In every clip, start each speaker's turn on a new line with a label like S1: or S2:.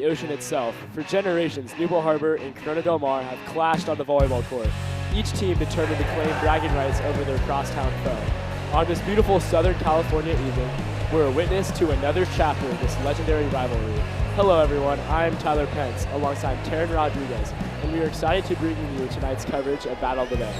S1: the ocean itself. For generations, Newport Harbor and Corona Del Mar have clashed on the volleyball court, each team determined to claim bragging rights over their crosstown foe. On this beautiful Southern California evening, we're a witness to another chapter of this legendary rivalry. Hello everyone, I'm Tyler Pence alongside Taryn Rodriguez, and we are excited to bring you tonight's coverage of Battle of the Bay.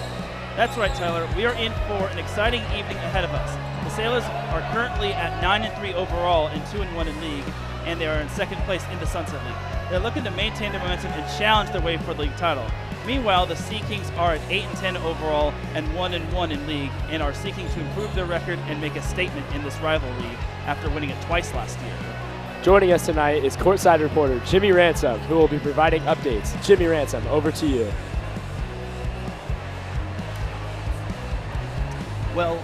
S2: That's right, Tyler. We are in for an exciting evening ahead of us. The Sailors are currently at 9-3 overall and 2-1 in league, and they are in second place in the Sunset League. They're looking to maintain their momentum and challenge their way for the league title. Meanwhile, the Sea Kings are at 8-10 overall and 1-1 in league, and are seeking to improve their record and make a statement in this rivalry after winning it twice last year.
S1: Joining us tonight is courtside reporter Jimmy Ransom, who will be providing updates. Jimmy Ransom, over to you.
S2: Well,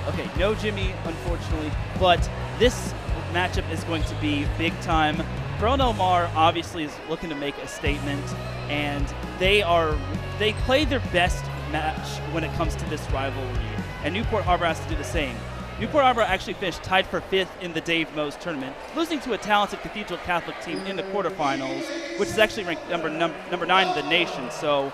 S2: okay, no Jimmy, unfortunately, but this matchup is going to be big time. Corona Del Mar obviously is looking to make a statement, and they play their best match when it comes to this rivalry, and Newport Harbor has to do the same. Newport Harbor actually finished tied for 5th in the Dave Mose tournament, losing to a talented Cathedral Catholic team in the quarterfinals, which is actually ranked number 9 in the nation. So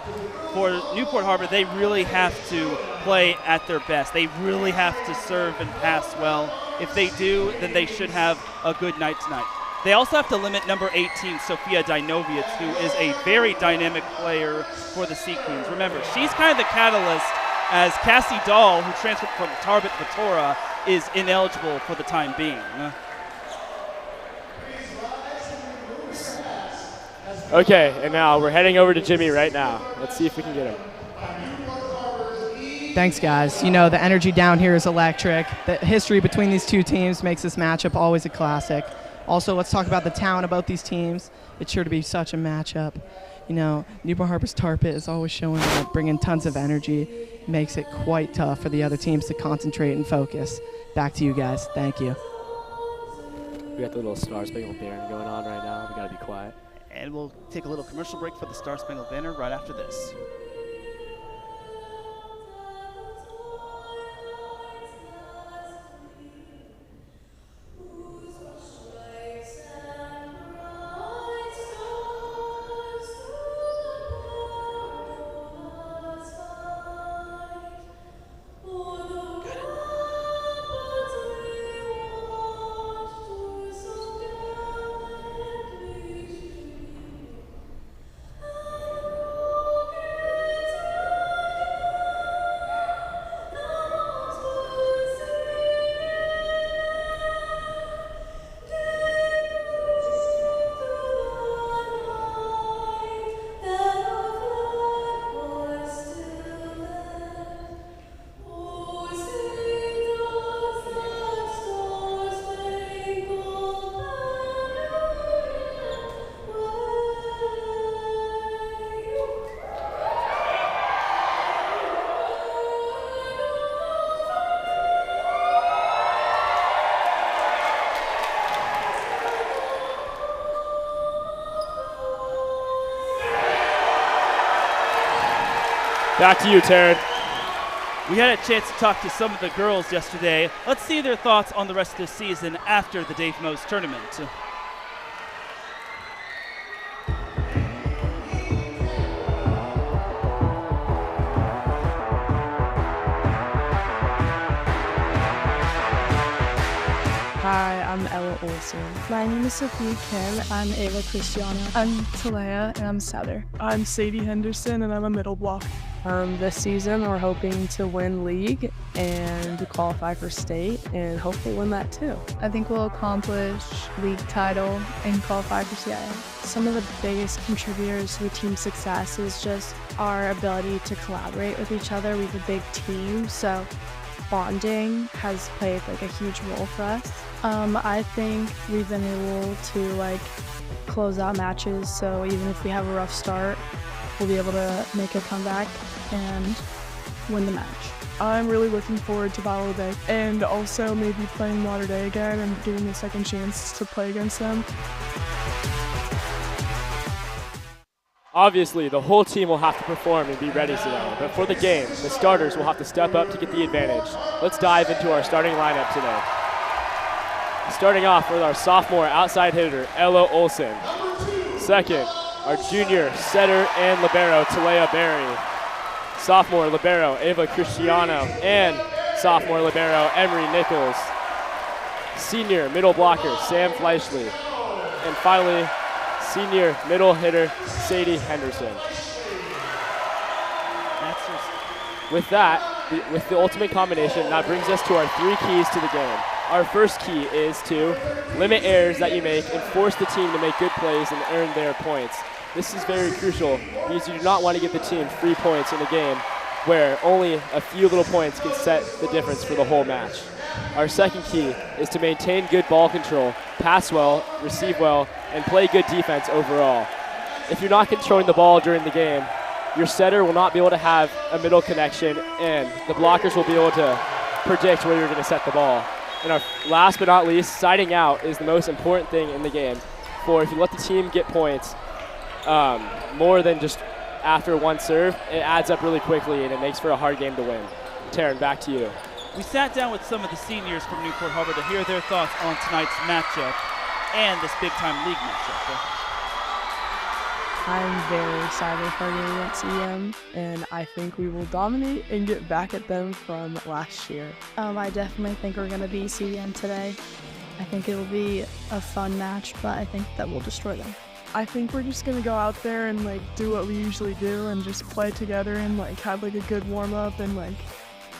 S2: for Newport Harbor, they really have to play at their best. They really have to serve and pass well. If they do, then they should have a good night tonight. They also have to limit number 18, Sofia Dinovic, who is a very dynamic player for the Sea Queens. Remember, she's kind of the catalyst, as Cassie Dahl, who transferred from Tarbert Vitora, is ineligible for the time being.
S1: Okay, and now we're heading over to Jimmy right now. Let's see if we can get him.
S3: Thanks, guys. You know, the energy down here is electric. The history between these two teams makes this matchup always a classic. Also, let's talk about the town, about these teams. It's sure to be such a matchup. You know, Newport Harbor's Tarpit is always showing up, bringing tons of energy. Makes it quite tough for the other teams to concentrate and focus. Back to you guys. Thank you.
S1: We got the little Star Spangled Banner going on right now. We gotta be quiet.
S2: And we'll take a little commercial break for the Star Spangled Banner right after this.
S1: Back to you, Taryn.
S2: We had a chance to talk to some of the girls yesterday. Let's see their thoughts on the rest of the season after the Dave Mose tournament.
S4: Hi, I'm Ella Olson.
S5: My name is Sophia Kim. I'm Ava Cristiano.
S6: I'm Talea, and I'm Souther.
S7: I'm Sadie Henderson, and I'm a middle block.
S4: This season, we're hoping to win league and qualify for state, and hopefully win that too.
S6: I think we'll accomplish league title and qualify for CIA.
S5: Some of the biggest contributors to the team's success is just our ability to collaborate with each other. We have a big team, so bonding has played like a huge role for us. I think we've been able to close out matches, so even if we have a rough start, we'll be able to make a comeback and win the match.
S7: I'm really looking forward to Battle of the Bay, and also maybe playing Water Day again and getting a second chance to play against them.
S1: Obviously, the whole team will have to perform and be ready today, but for the game, the starters will have to step up to get the advantage. Let's dive into our starting lineup today. Starting off with our sophomore outside hitter, Ella Olson. Second, our junior setter and libero, Talea Berry. Sophomore libero, Ava Cristiano, and sophomore libero, Emery Nichols. Senior middle blocker, Sam Fleischley. And finally, senior middle hitter, Sadie Henderson. With that, with the ultimate combination, that brings us to our 3 keys to the game. Our first key is to limit errors that you make and force the team to make good plays and earn their points. This is very crucial because you do not want to give the team free points in a game where only a few little points can set the difference for the whole match. Our second key is to maintain good ball control, pass well, receive well, and play good defense overall. If you're not controlling the ball during the game, your setter will not be able to have a middle connection, and the blockers will be able to predict where you're going to set the ball. And our last but not least, siding out is the most important thing in the game. For if you let the team get points more than just after one serve, it adds up really quickly and it makes for a hard game to win. Taryn, back to you.
S2: We sat down with some of the seniors from Newport Harbor to hear their thoughts on tonight's matchup and this big-time league matchup.
S4: I'm very excited for our game against CDM, and I think we will dominate and get back at them from last year.
S5: I definitely think we're going to beat CDM today. I think it will be a fun match, but I think that we'll destroy them.
S7: I think we're just gonna go out there and do what we usually do and just play together and have a good warm up and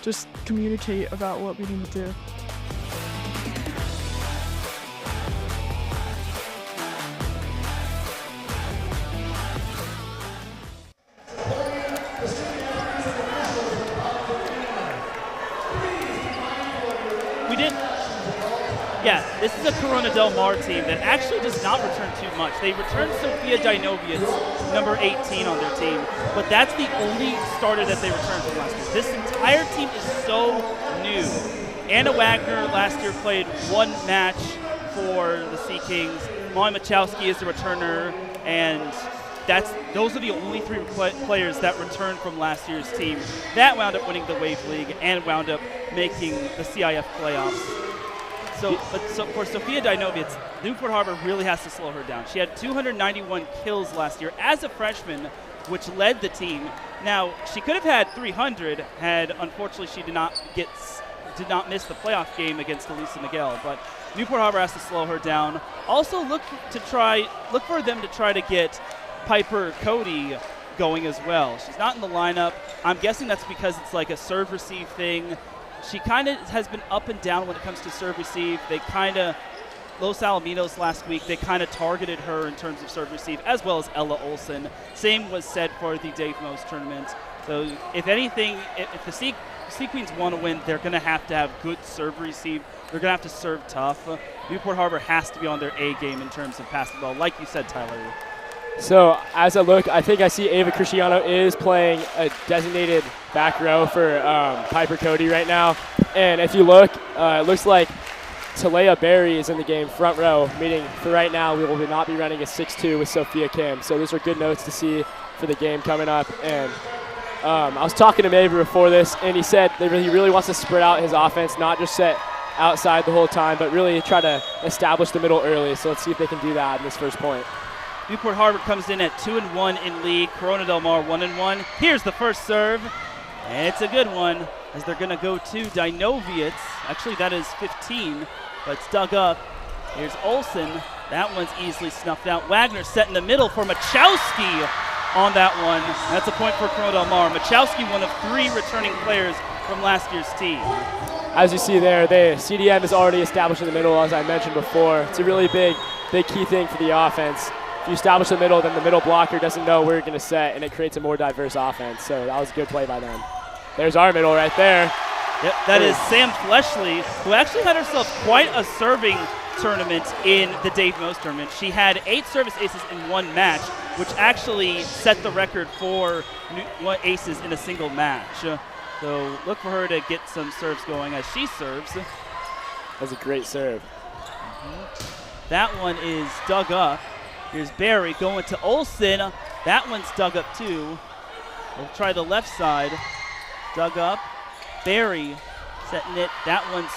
S7: just communicate about what we need to do.
S2: Yeah, this is a Corona Del Mar team that actually does not return too much. They returned Sophia Dinovius, number 18 on their team, but that's the only starter that they returned from last year. This entire team is so new. Anna Wagner last year played 1 match for the Sea Kings. Molly Machowski is the returner, and those are the only 3 players that returned from last year's team. That wound up winning the Wave League and wound up making the CIF playoffs. So for Sophia Dinovic, Newport Harbor really has to slow her down. She had 291 kills last year as a freshman, which led the team. Now, she could have had 300 had, unfortunately, she did not miss the playoff game against Elisa Miguel. But Newport Harbor has to slow her down. Also, look for them to try to get Piper Cody going as well. She's not in the lineup. I'm guessing that's because it's a serve-receive thing. She kind of has been up and down when it comes to serve-receive. Los Alamitos last week, they kind of targeted her in terms of serve-receive, as well as Ella Olson. Same was said for the Dave Mose tournament. So if anything, if the Sea Queens want to win, they're going to have good serve-receive. They're going to have to serve tough. Newport Harbor has to be on their A game in terms of passing the ball, like you said, Tyler.
S1: So as I look, I think I see Ava Cristiano is playing a designated back row for Piper Cody right now. And if you look, it looks like Talea Berry is in the game front row, meaning for right now we will not be running a 6-2 with Sophia Kim. So those are good notes to see for the game coming up. And I was talking to Maver before this, and he said that he really wants to spread out his offense, not just set outside the whole time, but really try to establish the middle early. So let's see if they can do that in this first point.
S2: Newport Harbor comes in at 2-1 in league. Corona Del Mar 1-1. Here's the first serve, and it's a good one as they're going to go to Dinovic. Actually, that is 15, but it's dug up. Here's Olson. That one's easily snuffed out. Wagner set in the middle for Machowski on that one. That's a point for Corona Del Mar. Machowski, one of 3 returning players from last year's team.
S1: As you see there, the CDM is already established in the middle, as I mentioned before. It's a really big key thing for the offense. If you establish the middle, then the middle blocker doesn't know where you're going to set, and it creates a more diverse offense. So that was a good play by them. There's our middle right there.
S2: Yep, that is Sam Fleischley, who actually had herself quite a serving tournament in the Dave Mose tournament. She had 8 service aces in 1 match, which actually set the record for aces in a single match. So look for her to get some serves going as she serves.
S1: That's a great serve.
S2: That one is dug up. Here's Barry going to Olson. That one's dug up too. We'll try the left side. Dug up. Barry setting it. That one's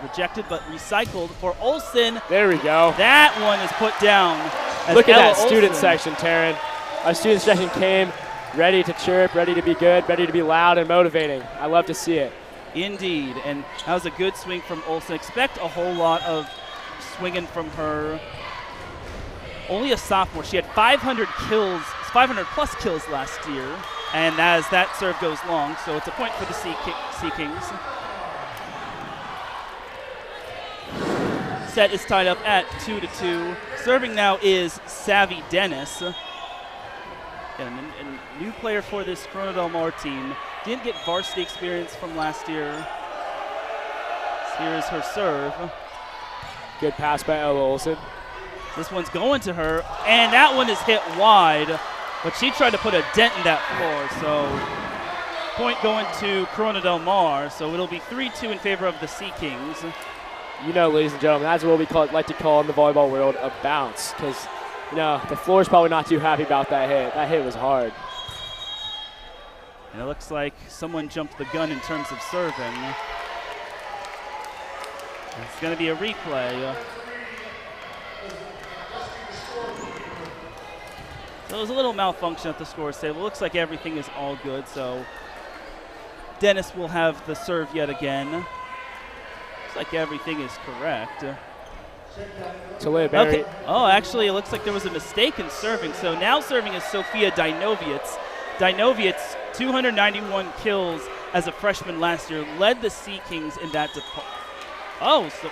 S2: rejected but recycled for Olsen.
S1: There we go.
S2: That one is put down.
S1: Look at
S2: Ella
S1: that student
S2: Olsen.
S1: section, Taryn. Our student section came ready to chirp, ready to be good, ready to be loud and motivating. I love to see it.
S2: Indeed, and that was a good swing from Olsen. Expect a whole lot of swinging from her. Only a sophomore. She had 500 plus kills last year, and as that serve goes long, so it's a point for the Sea Kings. Set is tied up at 2-2. Serving now is Savvy Dennis. And a new player for this Corona Del Mar team. Didn't get varsity experience from last year. So here's her serve.
S1: Good pass by Ella Olsen.
S2: This one's going to her, and that one is hit wide, but she tried to put a dent in that floor, so point going to Corona Del Mar, so it'll be 3-2 in favor of the Sea Kings.
S1: You know, ladies and gentlemen, that's what we like to call in the volleyball world a bounce, because, you know, the floor's probably not too happy about that hit. That hit was hard.
S2: And it looks like someone jumped the gun in terms of serving. It's going to be a replay. So there was a little malfunction at the scores table. Looks like everything is all good, so Dennis will have the serve yet again. Looks like everything is correct.
S1: Talia Berry.
S2: Okay. Oh, actually, it looks like there was a mistake in serving. So now serving is Sophia Dinoviets. Dinoviets, 291 kills as a freshman last year, led the Sea Kings in that department. Oh, so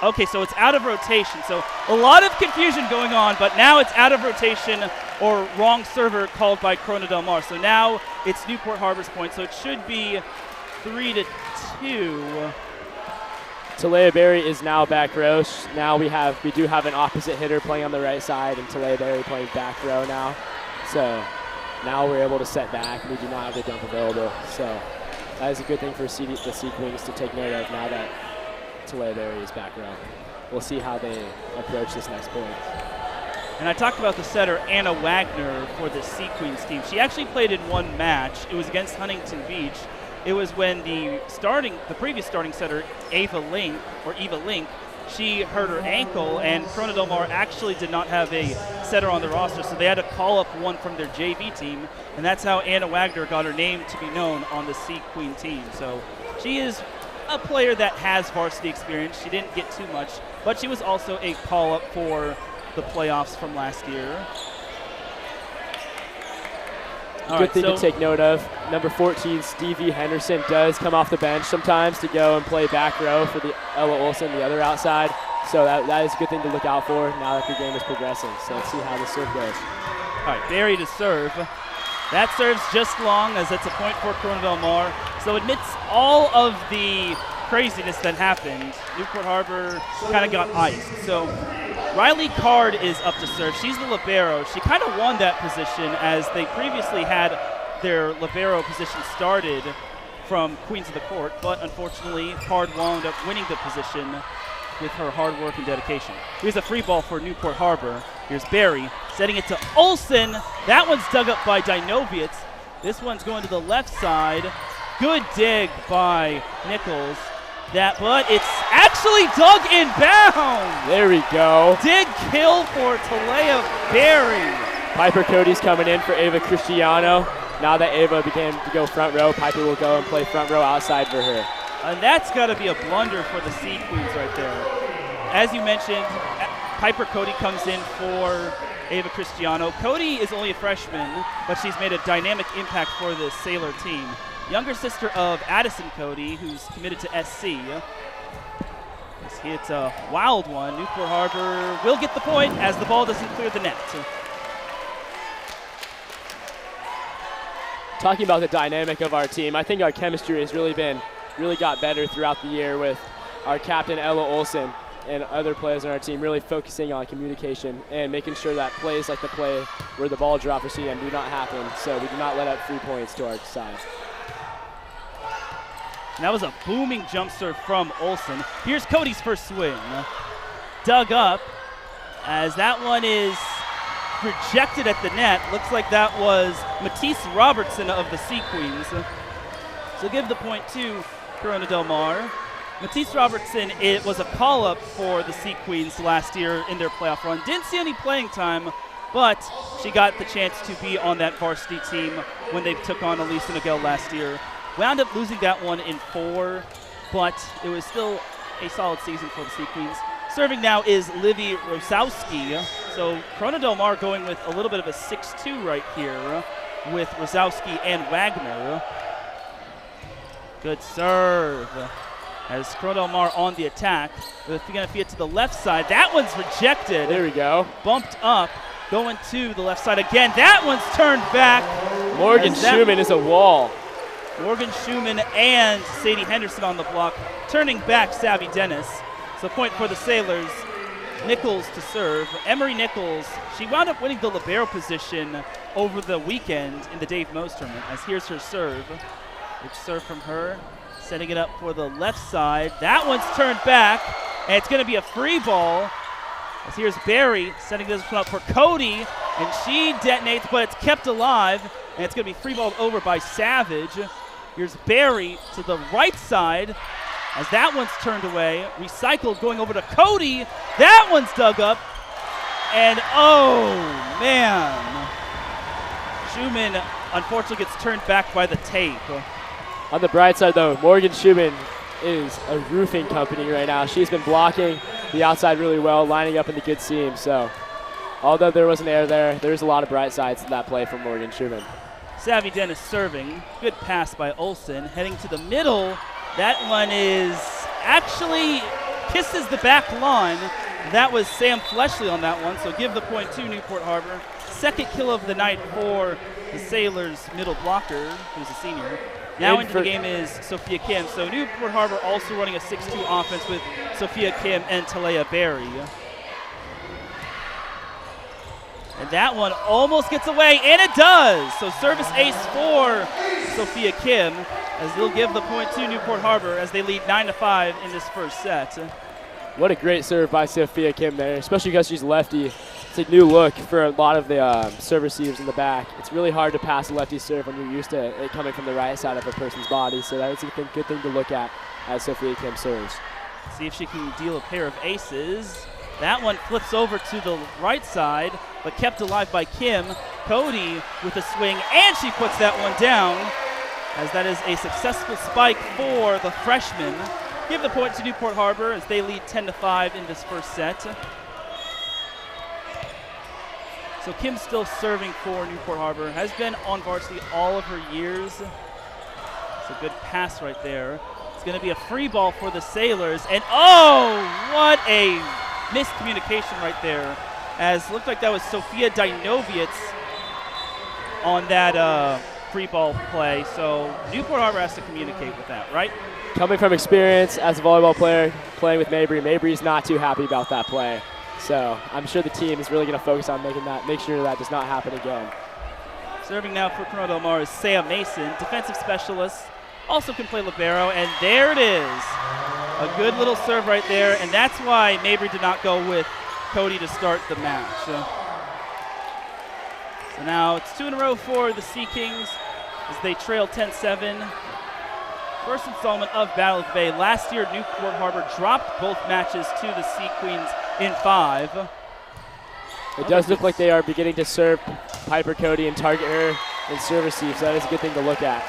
S2: okay, so it's out of rotation. So a lot of confusion going on, but now it's out of rotation or wrong server called by Corona Del Mar. So now it's Newport Harbor's point, so it should be 3-2.
S1: Talia Berry is now back row. Now we do have an opposite hitter playing on the right side, and Talia Berry playing back row now. So now we're able to set back, and we do not have the dump available. So that is a good thing for the Sea Kings to take note of now that Talia Berry is back row. We'll see how they approach this next point.
S2: And I talked about the setter, Anna Wagner, for the Sea Queens team. She actually played in one match. It was against Huntington Beach. It was when the previous starting setter, Eva Link, she hurt her ankle, and Corona Del Mar actually did not have a setter on the roster, so they had to call up one from their JV team, and that's how Anna Wagner got her name to be known on the Sea Queen team. So she is a player that has varsity experience. She didn't get too much, but she was also a call-up for the playoffs from last year.
S1: Good thing to take note of. Number 14, Stevie Henderson, does come off the bench sometimes to go and play back row for the Ella Olsen, the other outside. So that is a good thing to look out for now that the game is progressing. So let's see how the serve goes.
S2: All right, Berry to serve. That serves just long, as it's a point for Corona Del Mar. So amidst all of the craziness that happened, Newport Harbor kind of got iced. So Riley Card is up to serve. She's the libero. She kind of won that position, as they previously had their libero position started from Queens of the Court, but unfortunately Card wound up winning the position with her hard work and dedication. Here's a free ball for Newport Harbor. Here's Berry setting it to Olsen. That one's dug up by Dinoviets. This one's going to the left side. Good dig by Nichols. But it's actually dug inbounds.
S1: There we go.
S2: Dig kill for Talia Berry.
S1: Piper Cody's coming in for Ava Cristiano. Now that Ava began to go front row, Piper will go and play front row outside for her.
S2: And that's got to be a blunder for the Sea Queens right there. As you mentioned, Piper Cody comes in for Ava Cristiano. Cody is only a freshman, but she's made a dynamic impact for the Sailor team. Younger sister of Addison Cody, who's committed to SC. It's a wild one. Newport Harbor will get the point as the ball doesn't clear the net.
S1: Talking about the dynamic of our team, I think our chemistry has really got better throughout the year, with our captain Ella Olsen and other players on our team really focusing on communication and making sure that plays like the play where the ball drop for CDM do not happen, so we do not let up 3 points to our side.
S2: And that was a booming jump serve from Olsen. Here's Cody's first swing. Dug up, as that one is rejected at the net. Looks like that was Matisse Robertson of the Sea Queens. So give the point to Corona Del Mar. Matisse Robertson, it was a call-up for the Sea Queens last year in their playoff run. Didn't see any playing time, but she got the chance to be on that varsity team when they took on Elisa Nagel last year. Wound up losing that one in 4, but it was still a solid season for the Sea Queens. Serving now is Livy Rosowski. So Corona Del Mar going with a little bit of a 6-2 right here with Rosowski and Wagner. Good serve. As Corona Del Mar on the attack. They're going to feed it to the left side. That one's rejected.
S1: There we go.
S2: Bumped up. Going to the left side again. That one's turned back.
S1: Morgan Schumann is a wall.
S2: Morgan Schumann and Sadie Henderson on the block. Turning back Savvy Dennis. So point for the Sailors. Nichols to serve. Emery Nichols, she wound up winning the libero position over the weekend in the Dave Mose tournament. As here's her serve. Big serve from her. Setting it up for the left side. That one's turned back, and it's going to be a free ball. As here's Barry setting this one up for Cody, and she detonates, but it's kept alive, and it's going to be free balled over by Savage. Here's Barry to the right side, as that one's turned away. Recycled going over to Cody. That one's dug up, and oh, man. Schumann unfortunately gets turned back by the tape.
S1: On the bright side, though, Morgan Schumann is a roofing company right now. She's been blocking the outside really well, lining up in the good seam. So although there was an error there, there's a lot of bright sides to that play from Morgan Schumann.
S2: Savvy Dennis serving. Good pass by Olsen. Heading to the middle. That one is actually kisses the back line. That was Sam Fleshley on that one, so give the point to Newport Harbor. Second kill of the night for the Sailors' middle blocker, who's a senior. Now into the game is Sophia Kim. So Newport Harbor also running a 6-2 offense with Sophia Kim and Talea Berry. And that one almost gets away, and it does. So service ace for Sophia Kim, as they'll give the point to Newport Harbor as they lead 9-5 in this first set.
S1: What a great serve by Sophia Kim there, especially because she's lefty. It's a new look for a lot of the serve receivers in the back. It's really hard to pass a lefty serve when you're used to it coming from the right side of a person's body, so that's a good thing to look at as Sophia Kim serves.
S2: See if she can deal a pair of aces. That one flips over to the right side, but kept alive by Kim. Cody with a swing, and she puts that one down, as that is a successful spike for the freshman. Give the point to Newport Harbor as they lead 10-5 in this first set. So Kim's still serving for Newport Harbor. Has been on varsity all of her years. It's a good pass right there. It's going to be a free ball for the Sailors. And oh, what a miscommunication right there. As looked like that was Sophia Dinovietz on that free ball play. So Newport Harbor has to communicate with that, right?
S1: Coming from experience as a volleyball player, playing with Mabry, Mabry's not too happy about that play. So I'm sure the team is really going to focus on make sure that does not happen again.
S2: Serving now for Corona Del Mar is Sam Mason, defensive specialist, also can play libero, and there it is. A good little serve right there, and that's why Mabry did not go with Cody to start the match. So now it's 2 in a row for the Sea Kings as they trail 10-7. First installment of Battle of the Bay. Last year, Newport Harbor dropped both matches to the Sea Queens in 5.
S1: It does look like they are beginning to serve Piper Cody and target her in serve receive, so that is a good thing to look at.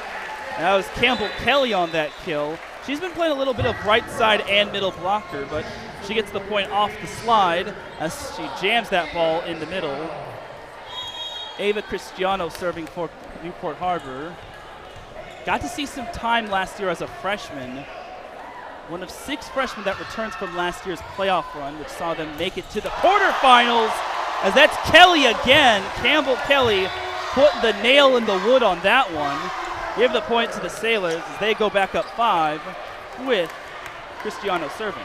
S2: That was Campbell Kelly on that kill. She's been playing a little bit of right side and middle blocker, but she gets the point off the slide as she jams that ball in the middle. Ava Cristiano serving for Newport Harbor. Got to see some time last year as a freshman. One of 6 freshmen that returns from last year's playoff run, which saw them make it to the quarterfinals, as that's Kelly again. Campbell Kelly putting the nail in the wood on that one. Give the point to the Sailors as they go back up 5 with Cristiano serving.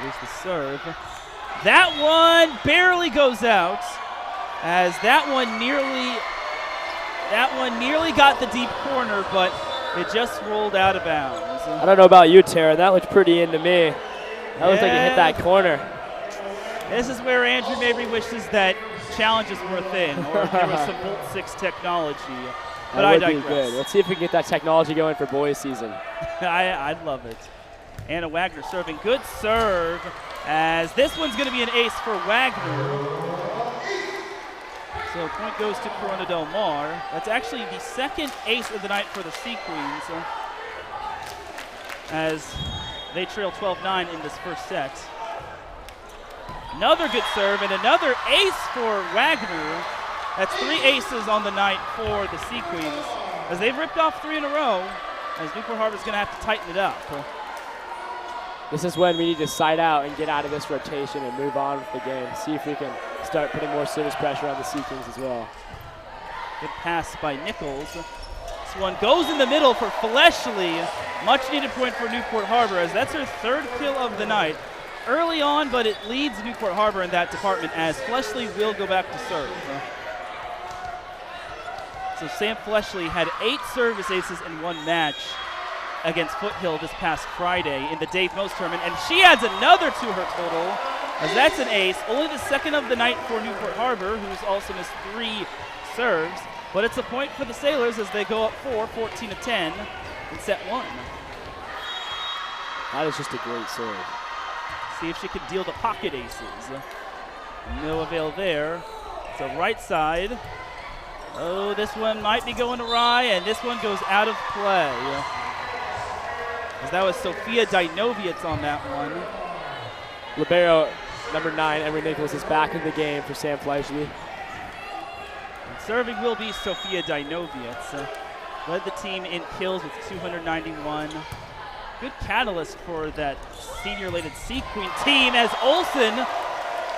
S2: Here's the serve. That one barely goes out, as that one nearly got the deep corner, but it just rolled out of bounds.
S1: I don't know about you, Tara. That looked pretty into me. That looked like it hit that corner.
S2: This is where Andrew Mabry wishes that challenges were a thing, or if there was some Bolt 6 technology. But
S1: That
S2: I
S1: would be
S2: digress.
S1: good. Let's see if we can get that technology going for boys season.
S2: I'd love it. Anna Wagner serving. Good serve, as this one's going to be an ace for Wagner. So point goes to Corona Del Mar. That's actually the second ace of the night for the Sea Queens, as they trail 12-9 in this first set. Another good serve and another ace for Wagner. That's 3 aces on the night for the Sea Queens, as they've ripped off 3 in a row, as Newport Harbor's going to have to tighten it up.
S1: This is when we need to side out and get out of this rotation and move on with the game. See if we can start putting more service pressure on the Sea Kings as well.
S2: Good pass by Nichols. This one goes in the middle for Fleshly. Much needed point for Newport Harbor, as that's her 3rd kill of the night. Early on, but it leads Newport Harbor in that department, as Fleshly will go back to serve. So Sam Fleshly had 8 service aces in 1 match against Foothill this past Friday in the Dave Most tournament, and she adds another to her total, as that's an ace, only the 2nd of the night for Newport Harbor, who's also missed 3 serves, but it's a point for the Sailors as they go up 14-10 in set 1.
S1: That is just a great serve.
S2: See if she can deal the pocket aces. No avail there. It's a right side. Oh, this one might be going awry, and this one goes out of play. As that was Sophia Dinoviets on that one.
S1: Libero, number 9, Emery Nichols, is back in the game for Sam Fleshly.
S2: And serving will be Sophia Dinoviets. Led the team in kills with 291. Good catalyst for that senior-related Sea Queen team, as Olsen,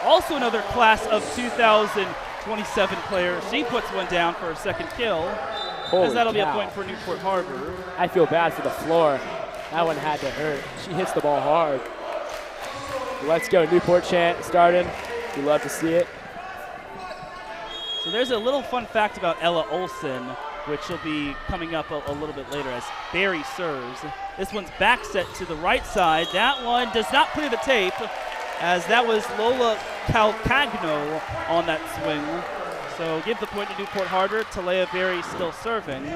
S2: also another class of 2027 player, she puts one down for her 2nd kill.
S1: Holy
S2: as that'll be a
S1: cow.
S2: point for Newport Harbor.
S1: I feel bad for the floor. That one had to hurt. She hits the ball hard. Let's go Newport chant started. We love to see it.
S2: So there's a little fun fact about Ella Olsen, which will be coming up a little bit later as Barry serves. This one's back set to the right side. That one does not clear the tape, as that was Lola Calcagno on that swing. So give the point to Newport Harbor. Talea Barry still serving.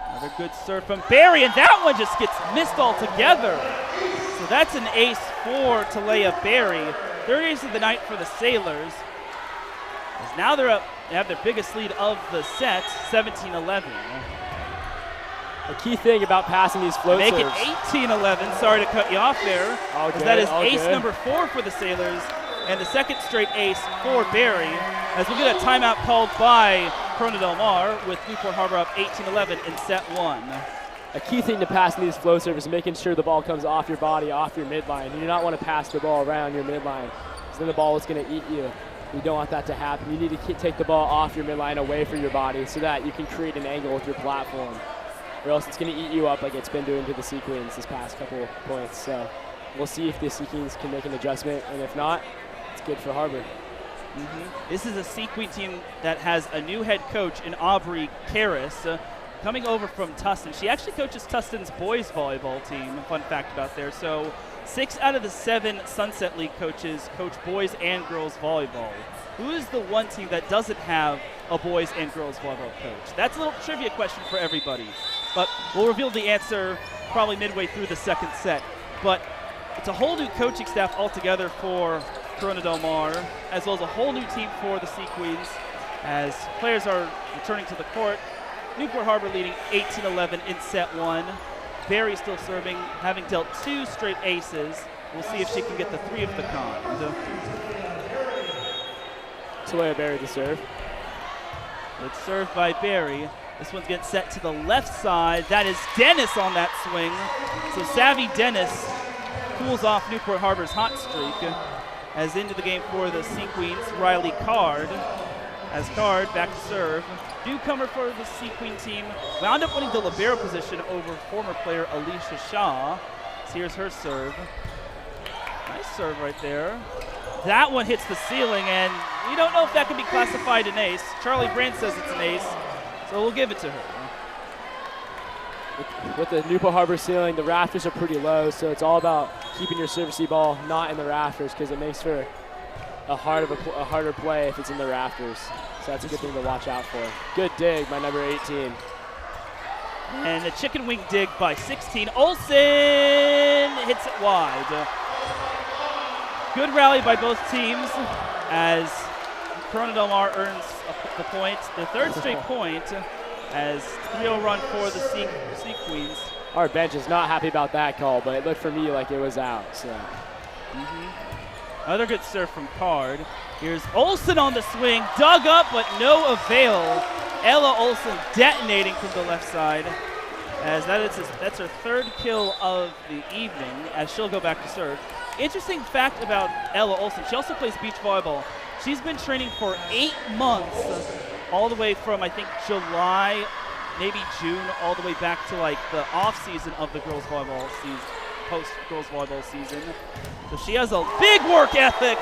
S2: Another good serve from Barry, and that one just gets missed altogether. So that's an ace for Talea Barry. 3rd ace of the night for the Sailors. As now they're up, they have their biggest lead of the set, 17-11.
S1: The key thing about passing these float
S2: Make it
S1: serves.
S2: 18-11. Sorry to cut you off there.
S1: All
S2: As
S1: good,
S2: that is
S1: all
S2: ace
S1: good.
S2: number 4 for the Sailors, and the 2nd straight ace for Barry. As we get a timeout called by Corona Del Mar, with Newport Harbor up 18-11 in set 1.
S1: A key thing to passing these flow serves is making sure the ball comes off your body, off your midline. You do not want to pass the ball around your midline, because then the ball is going to eat you. You don't want that to happen. You need to take the ball off your midline, away from your body, so that you can create an angle with your platform, or else it's going to eat you up like it's been doing to the Sea Queens this past couple of points. So we'll see if the Sea Queens can make an adjustment, and if not, it's good for Harbor.
S2: This is a Sea Queen team that has a new head coach in Aubrey Karras, coming over from Tustin. She actually coaches Tustin's boys volleyball team, fun fact about there. So 6 out of the 7 Sunset League coaches coach boys and girls volleyball. Who is the one team that doesn't have a boys and girls volleyball coach? That's a little trivia question for everybody, but we'll reveal the answer probably midway through the 2nd set. But it's a whole new coaching staff altogether for Corona Del Mar, as well as a whole new team for the Sea Queens, as players are returning to the court. Newport Harbor leading 18-11 in set 1. Barry still serving, having dealt 2 straight aces. We'll see if she can get the 3 of the kind.
S1: Talea Barry to serve.
S2: It's served by Barry. This one's getting set to the left side. That is Dennis on that swing. So Savvy Dennis cools off Newport Harbor's hot streak. As into the game for the Sea Queens, Riley Card. As Card back to serve. Newcomer for the Sea Queen team. Wound up winning the libero position over former player Alicia Shaw. So here's her serve. Nice serve right there. That one hits the ceiling, and we don't know if that can be classified an ace. Charlie Brand says it's an ace, so we'll give it to her.
S1: With the Newport Harbor ceiling, the rafters are pretty low, so it's all about keeping your servicey ball not in the rafters, because it makes for a harder play if it's in the rafters. So that's a good thing to watch out for. Good dig by number 18.
S2: And a chicken wing dig by 16. Olsen hits it wide. Good rally by both teams as Corona Del Mar earns the point, the third straight point, as 3-0 run for the Sea Queens.
S1: Our bench is not happy about that call, but it looked for me like it was out. So.
S2: Another good serve from Card. Here's Olsen on the swing, dug up, but no avail. Ella Olsen detonating from the left side, as that's her third kill of the evening, as she'll go back to serve. Interesting fact about Ella Olsen, she also plays beach volleyball. She's been training for 8 months, all the way from, I think, July, maybe June, all the way back to like the off season of the girls volleyball season, post-girls volleyball season. So she has a big work ethic.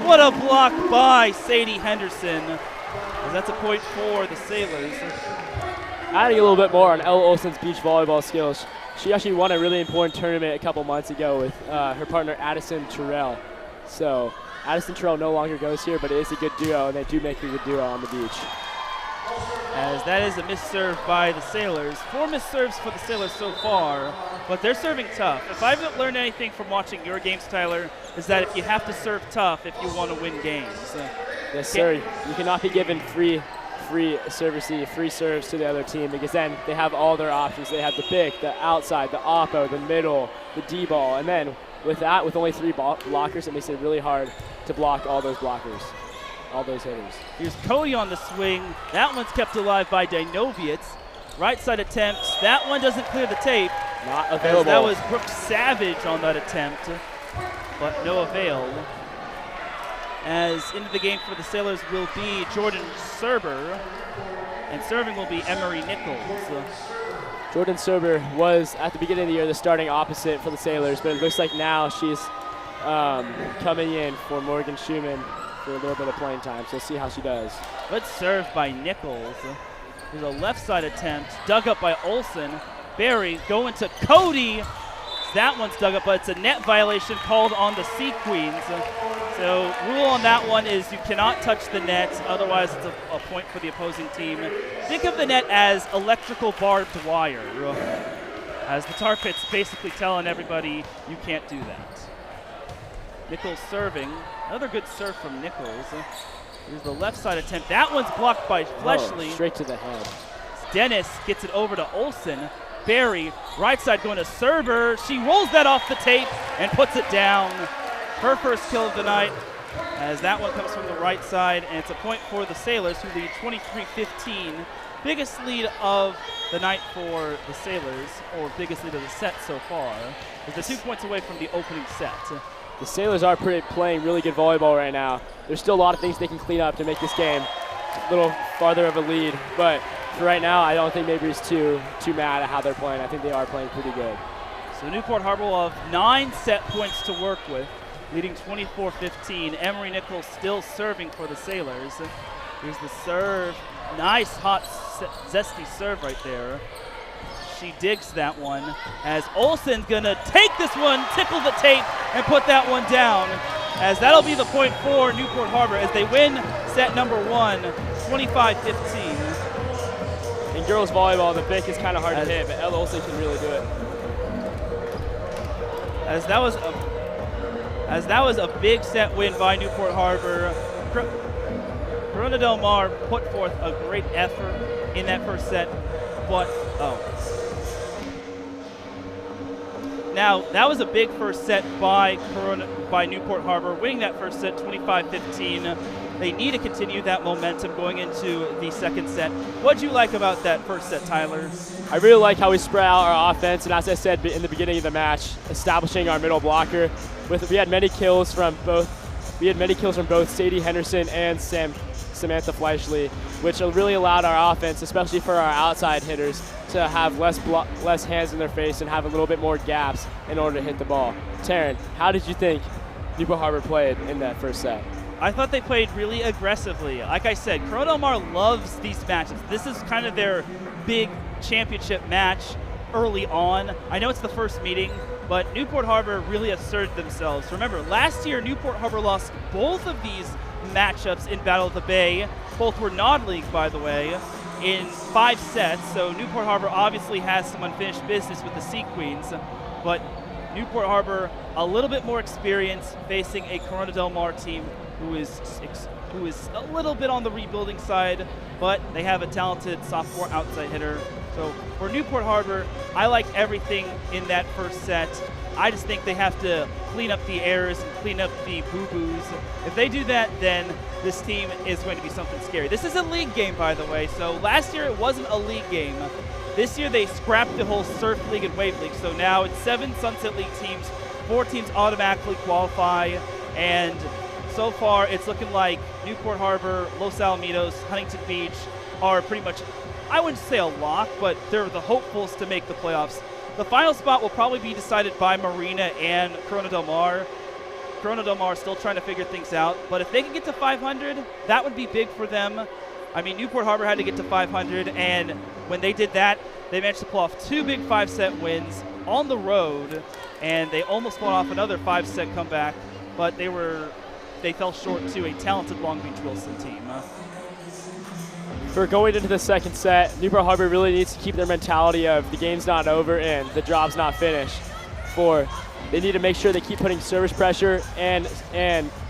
S2: What a block by Sadie Henderson. That's a point for the Sailors.
S1: Adding a little bit more on Ella Olsen's beach volleyball skills, she actually won a really important tournament a couple months ago with her partner Addison Terrell. So Addison Terrell no longer goes here, but it is a good duo, and they do make a good duo on the beach.
S2: As that is a missed serve by the Sailors. 4 missed serves for the Sailors so far, but they're serving tough. If I've learned anything from watching your games, Tyler, is that if you have to serve tough if you want to win games.
S1: Yes, sir. You cannot be given free serves to the other team, because then they have all their options. They have the pick, the outside, the oppo, the middle, the D-ball, and then with that, with only 3 blockers, it makes it really hard to block all those blockers, all those hitters.
S2: Here's Cody on the swing. That one's kept alive by Dajnovic. Right side attempt. That one doesn't clear the tape.
S1: Not available.
S2: That was Brooke Savage on that attempt, but no avail. As into the game for the Sailors will be Jordan Serber, and serving will be Emery Nichols.
S1: Jordan Serber was, at the beginning of the year, the starting opposite for the Sailors, but it looks like now she's coming in for Morgan Schumann for a little bit of playing time, so see how she does.
S2: Good serve by Nichols. There's a left side attempt, dug up by Olsen. Barry going to Cody. That one's dug up, but it's a net violation called on the Sea Queens. So rule on that one is you cannot touch the net, otherwise it's a point for the opposing team. Think of the net as electrical barbed wire, as the tar pit's basically telling everybody you can't do that. Nichols serving. Another good serve from Nichols. Here's the left side attempt. That one's blocked by Fleshley.
S1: Straight to the head.
S2: Dennis gets it over to Olsen. Barry, right side going to Serber. She rolls that off the tape and puts it down. Her first kill of the night, as that one comes from the right side, and it's a point for the Sailors, who lead 23-15. Biggest lead of the night for the Sailors, or biggest lead of the set so far. They're 2 points away from the opening set.
S1: The Sailors are playing really good volleyball right now. There's still a lot of things they can clean up to make this game a little farther of a lead, but for right now, I don't think Mabry's too mad at how they're playing. I think they are playing pretty good.
S2: So Newport Harbor will have 9 set points to work with, leading 24-15. Emery Nichols still serving for the Sailors. Here's the serve. Nice, hot, zesty serve right there. She digs that one, as Olsen's gonna take this one, tickle the tape, and put that one down, as that'll be the point for Newport Harbor as they win set number 1, 25-15.
S1: In girls volleyball, the pick is kind of hard to hit, but Ella Olsen can really do it.
S2: As that was a big set win by Newport Harbor. Corona Del Mar put forth a great effort in that first set, but now that was a big first set by Newport Harbor, winning that first set 25-15. They need to continue that momentum going into the second set. What'd you like about that first set, Tyler?
S1: I really like how we spread out our offense, and as I said in the beginning of the match, establishing our middle blocker. We had many kills from both Sadie Henderson and Samantha Fleischle, which really allowed our offense, especially for our outside hitters, to have less hands in their face and have a little bit more gaps in order to hit the ball. Taryn, how did you think Newport Harbor played in that first set?
S2: I thought they played really aggressively. Like I said, Corona Del Mar loves these matches. This is kind of their big championship match. early on. I know it's the first meeting, but Newport Harbor really asserted themselves. Remember, last year Newport Harbor lost both of these matchups in Battle of the Bay. Both were non-league, by the way, in 5 sets. So Newport Harbor obviously has some unfinished business with the Sea Queens, but Newport Harbor a little bit more experience facing a Corona Del Mar team who is a little bit on the rebuilding side, but they have a talented sophomore outside hitter. So for Newport Harbor, I like everything in that first set. I just think they have to clean up the errors and clean up the boo-boos. If they do that, then this team is going to be something scary. This is a league game, by the way, so last year it wasn't a league game. This year they scrapped the whole Surf League and Wave League, so now it's 7 Sunset League teams, 4 teams automatically qualify, and so far it's looking like Newport Harbor, Los Alamitos, Huntington Beach are pretty much, I wouldn't say a lock, but they're the hopefuls to make the playoffs. The final spot will probably be decided by Marina and Corona Del Mar. Corona Del Mar is still trying to figure things out, but if they can get to 500, that would be big for them. I mean, Newport Harbor had to get to 500, and when they did that, they managed to pull off 2 big 5-set wins on the road, and they almost pulled off another 5-set comeback, but they fell short to a talented Long Beach Wilson team.
S1: For going into the second set, Newport Harbor really needs to keep their mentality of the game's not over and the job's not finished. They need to make sure they keep putting service pressure and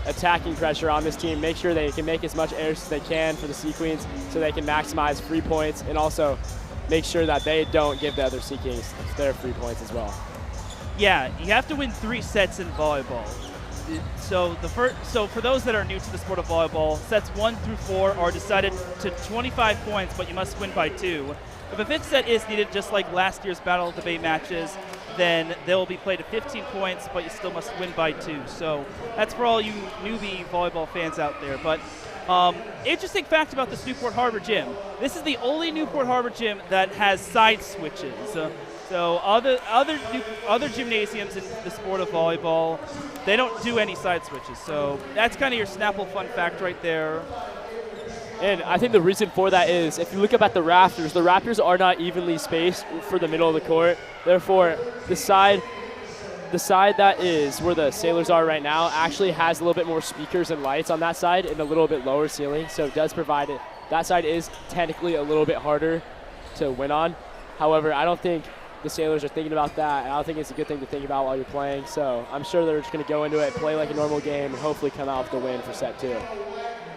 S1: attacking pressure on this team. Make sure they can make as much errors as they can for the Sea Queens so they can maximize free points, and also make sure that they don't give the other Sea Kings their free points as well.
S2: Yeah, you have to win 3 sets in volleyball. So for those that are new to the sport of volleyball, sets 1 through 4 are decided to 25 points, but you must win by 2. If a 5th set is needed, just like last year's Battle of the Bay matches, then they will be played at 15 points, but you still must win by 2. So that's for all you newbie volleyball fans out there. But interesting fact about this Newport Harbor gym. This is the only Newport Harbor gym that has side switches. So other gymnasiums in the sport of volleyball, they don't do any side switches. So that's kind of your Snapple fun fact right there.
S1: And I think the reason for that is, if you look up at the rafters are not evenly spaced for the middle of the court. Therefore, the side that is where the Sailors are right now actually has a little bit more speakers and lights on that side and a little bit lower ceiling. So it does provide it. That side is technically a little bit harder to win on. However, I don't think the Sailors are thinking about that. I don't think it's a good thing to think about while you're playing. So I'm sure they're just going to go into it, play like a normal game, and hopefully come out with the win for set 2.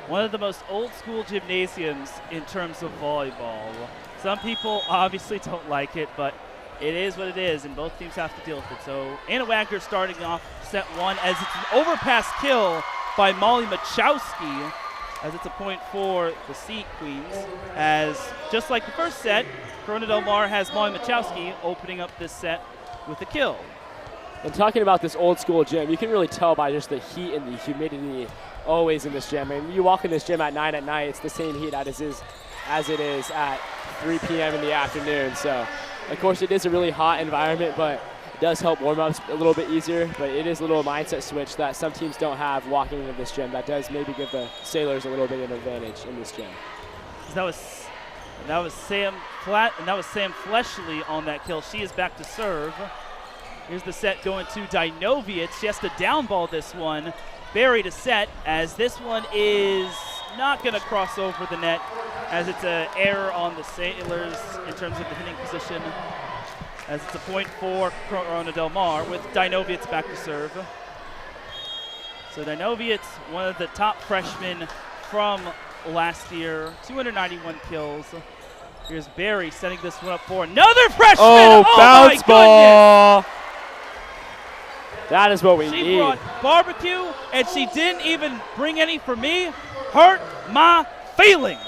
S2: One of the most old-school gymnasiums in terms of volleyball. Some people obviously don't like it, but it is what it is, and both teams have to deal with it. So Anna Wagner starting off set 1 as it's an overpass kill by Molly Machowski, as it's a point for the Sea Queens. As just like the first set, Corona Del Mar has Molly Machowski opening up this set with a kill.
S1: And talking about this old school gym, you can really tell by just the heat and the humidity always in this gym. I mean, you walk in this gym at 9 at night, it's the same heat as it is at 3 p.m. in the afternoon. So, of course, it is a really hot environment, but it does help warm-ups a little bit easier. But it is a little mindset switch that some teams don't have walking into this gym. That does maybe give the Sailors a little bit of an advantage in this gym.
S2: That was Sam Fleshley on that kill. She is back to serve. Here's the set going to Dinovic. She has to downball this one. Buried a set, as this one is not going to cross over the net, as it's an error on the Sailors in terms of the hitting position, as it's a point for Corona Del Mar with Dinovic back to serve. So Dinovic, one of the top freshmen from last year, 291 kills. Here's Barry setting this one up for another freshman.
S1: Oh, bounce
S2: my
S1: ball.
S2: Goodness.
S1: That is what we need.
S2: She brought barbecue, and she didn't even bring any for me. Hurt my feelings.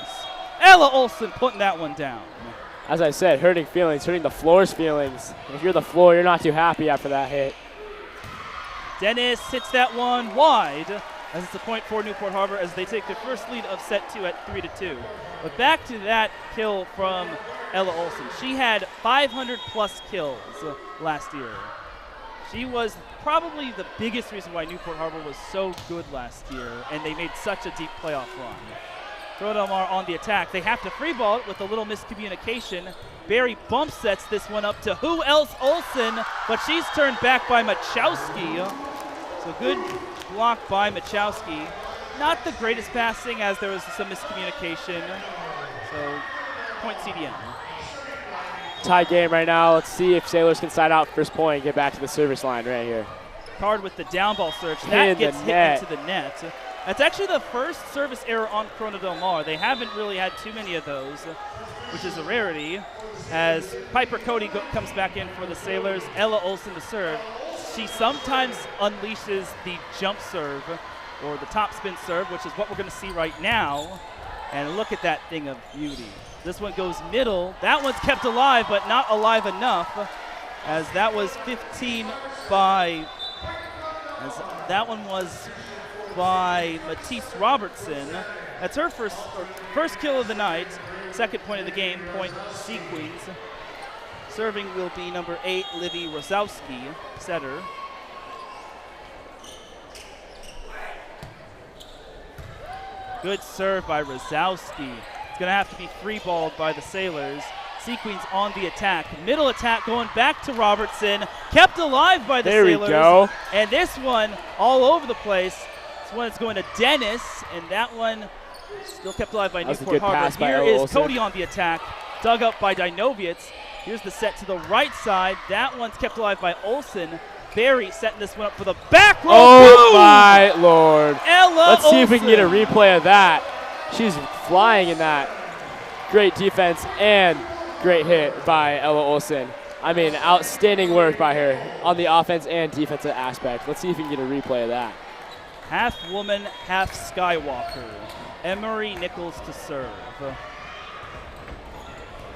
S2: Ella Olson putting that one down.
S1: As I said, hurting feelings, hurting the floor's feelings. If you're the floor, you're not too happy after that hit.
S2: Dennis hits that one wide, as it's a point for Newport Harbor as they take their first lead of set 2 at 3-2. But back to that kill from Ella Olson. She had 500-plus kills last year. She was probably the biggest reason why Newport Harbor was so good last year, and they made such a deep playoff run. Corona Del Mar on the attack. They have to free ball it with a little miscommunication. Barry bump sets this one up to who else? Olsen, but she's turned back by Machowski. So good block by Machowski. Not the greatest passing as there was some miscommunication. So point CDM.
S1: Tie game right now. Let's see if Sailors can side out first point and get back to the service line right here.
S2: Card with the down ball search. That gets hit into the net. That's actually the first service error on Corona Del Mar. They haven't really had too many of those, which is a rarity. As Piper Cody comes back in for the Sailors, Ella Olsen to serve. She sometimes unleashes the jump serve or the top spin serve, which is what we're going to see right now. And look at that thing of beauty. This one goes middle. That one's kept alive, but not alive enough, as that was 15 by, as that one was by Matisse Robertson. That's her first kill of the night. Second point of the game, point Sea Queens. Serving will be number 8, Livy Rosowski, setter. Good serve by Rosowski. It's going to have to be free-balled by the Sailors. Sea Queens on the attack. Middle attack going back to Robertson. Kept alive by the Sailors.
S1: There we go.
S2: And this one all over the place. This one is going to Dennis, and that one still kept alive by Newport Harbor. Here is Cody on the attack, dug up by Dinovitz. Here's the set to the right side. That one's kept alive by Olsen. Barry setting this one up for the back row.
S1: Oh, my Lord.
S2: Ella
S1: Let's see if we
S2: Olsen.
S1: can get a replay of that. She's flying in that. Great defense and great hit by Ella Olsen. I mean, outstanding work by her on the offense and defensive aspect. Let's see if we can get a replay of that.
S2: Half woman, half Skywalker. Emery Nichols to serve.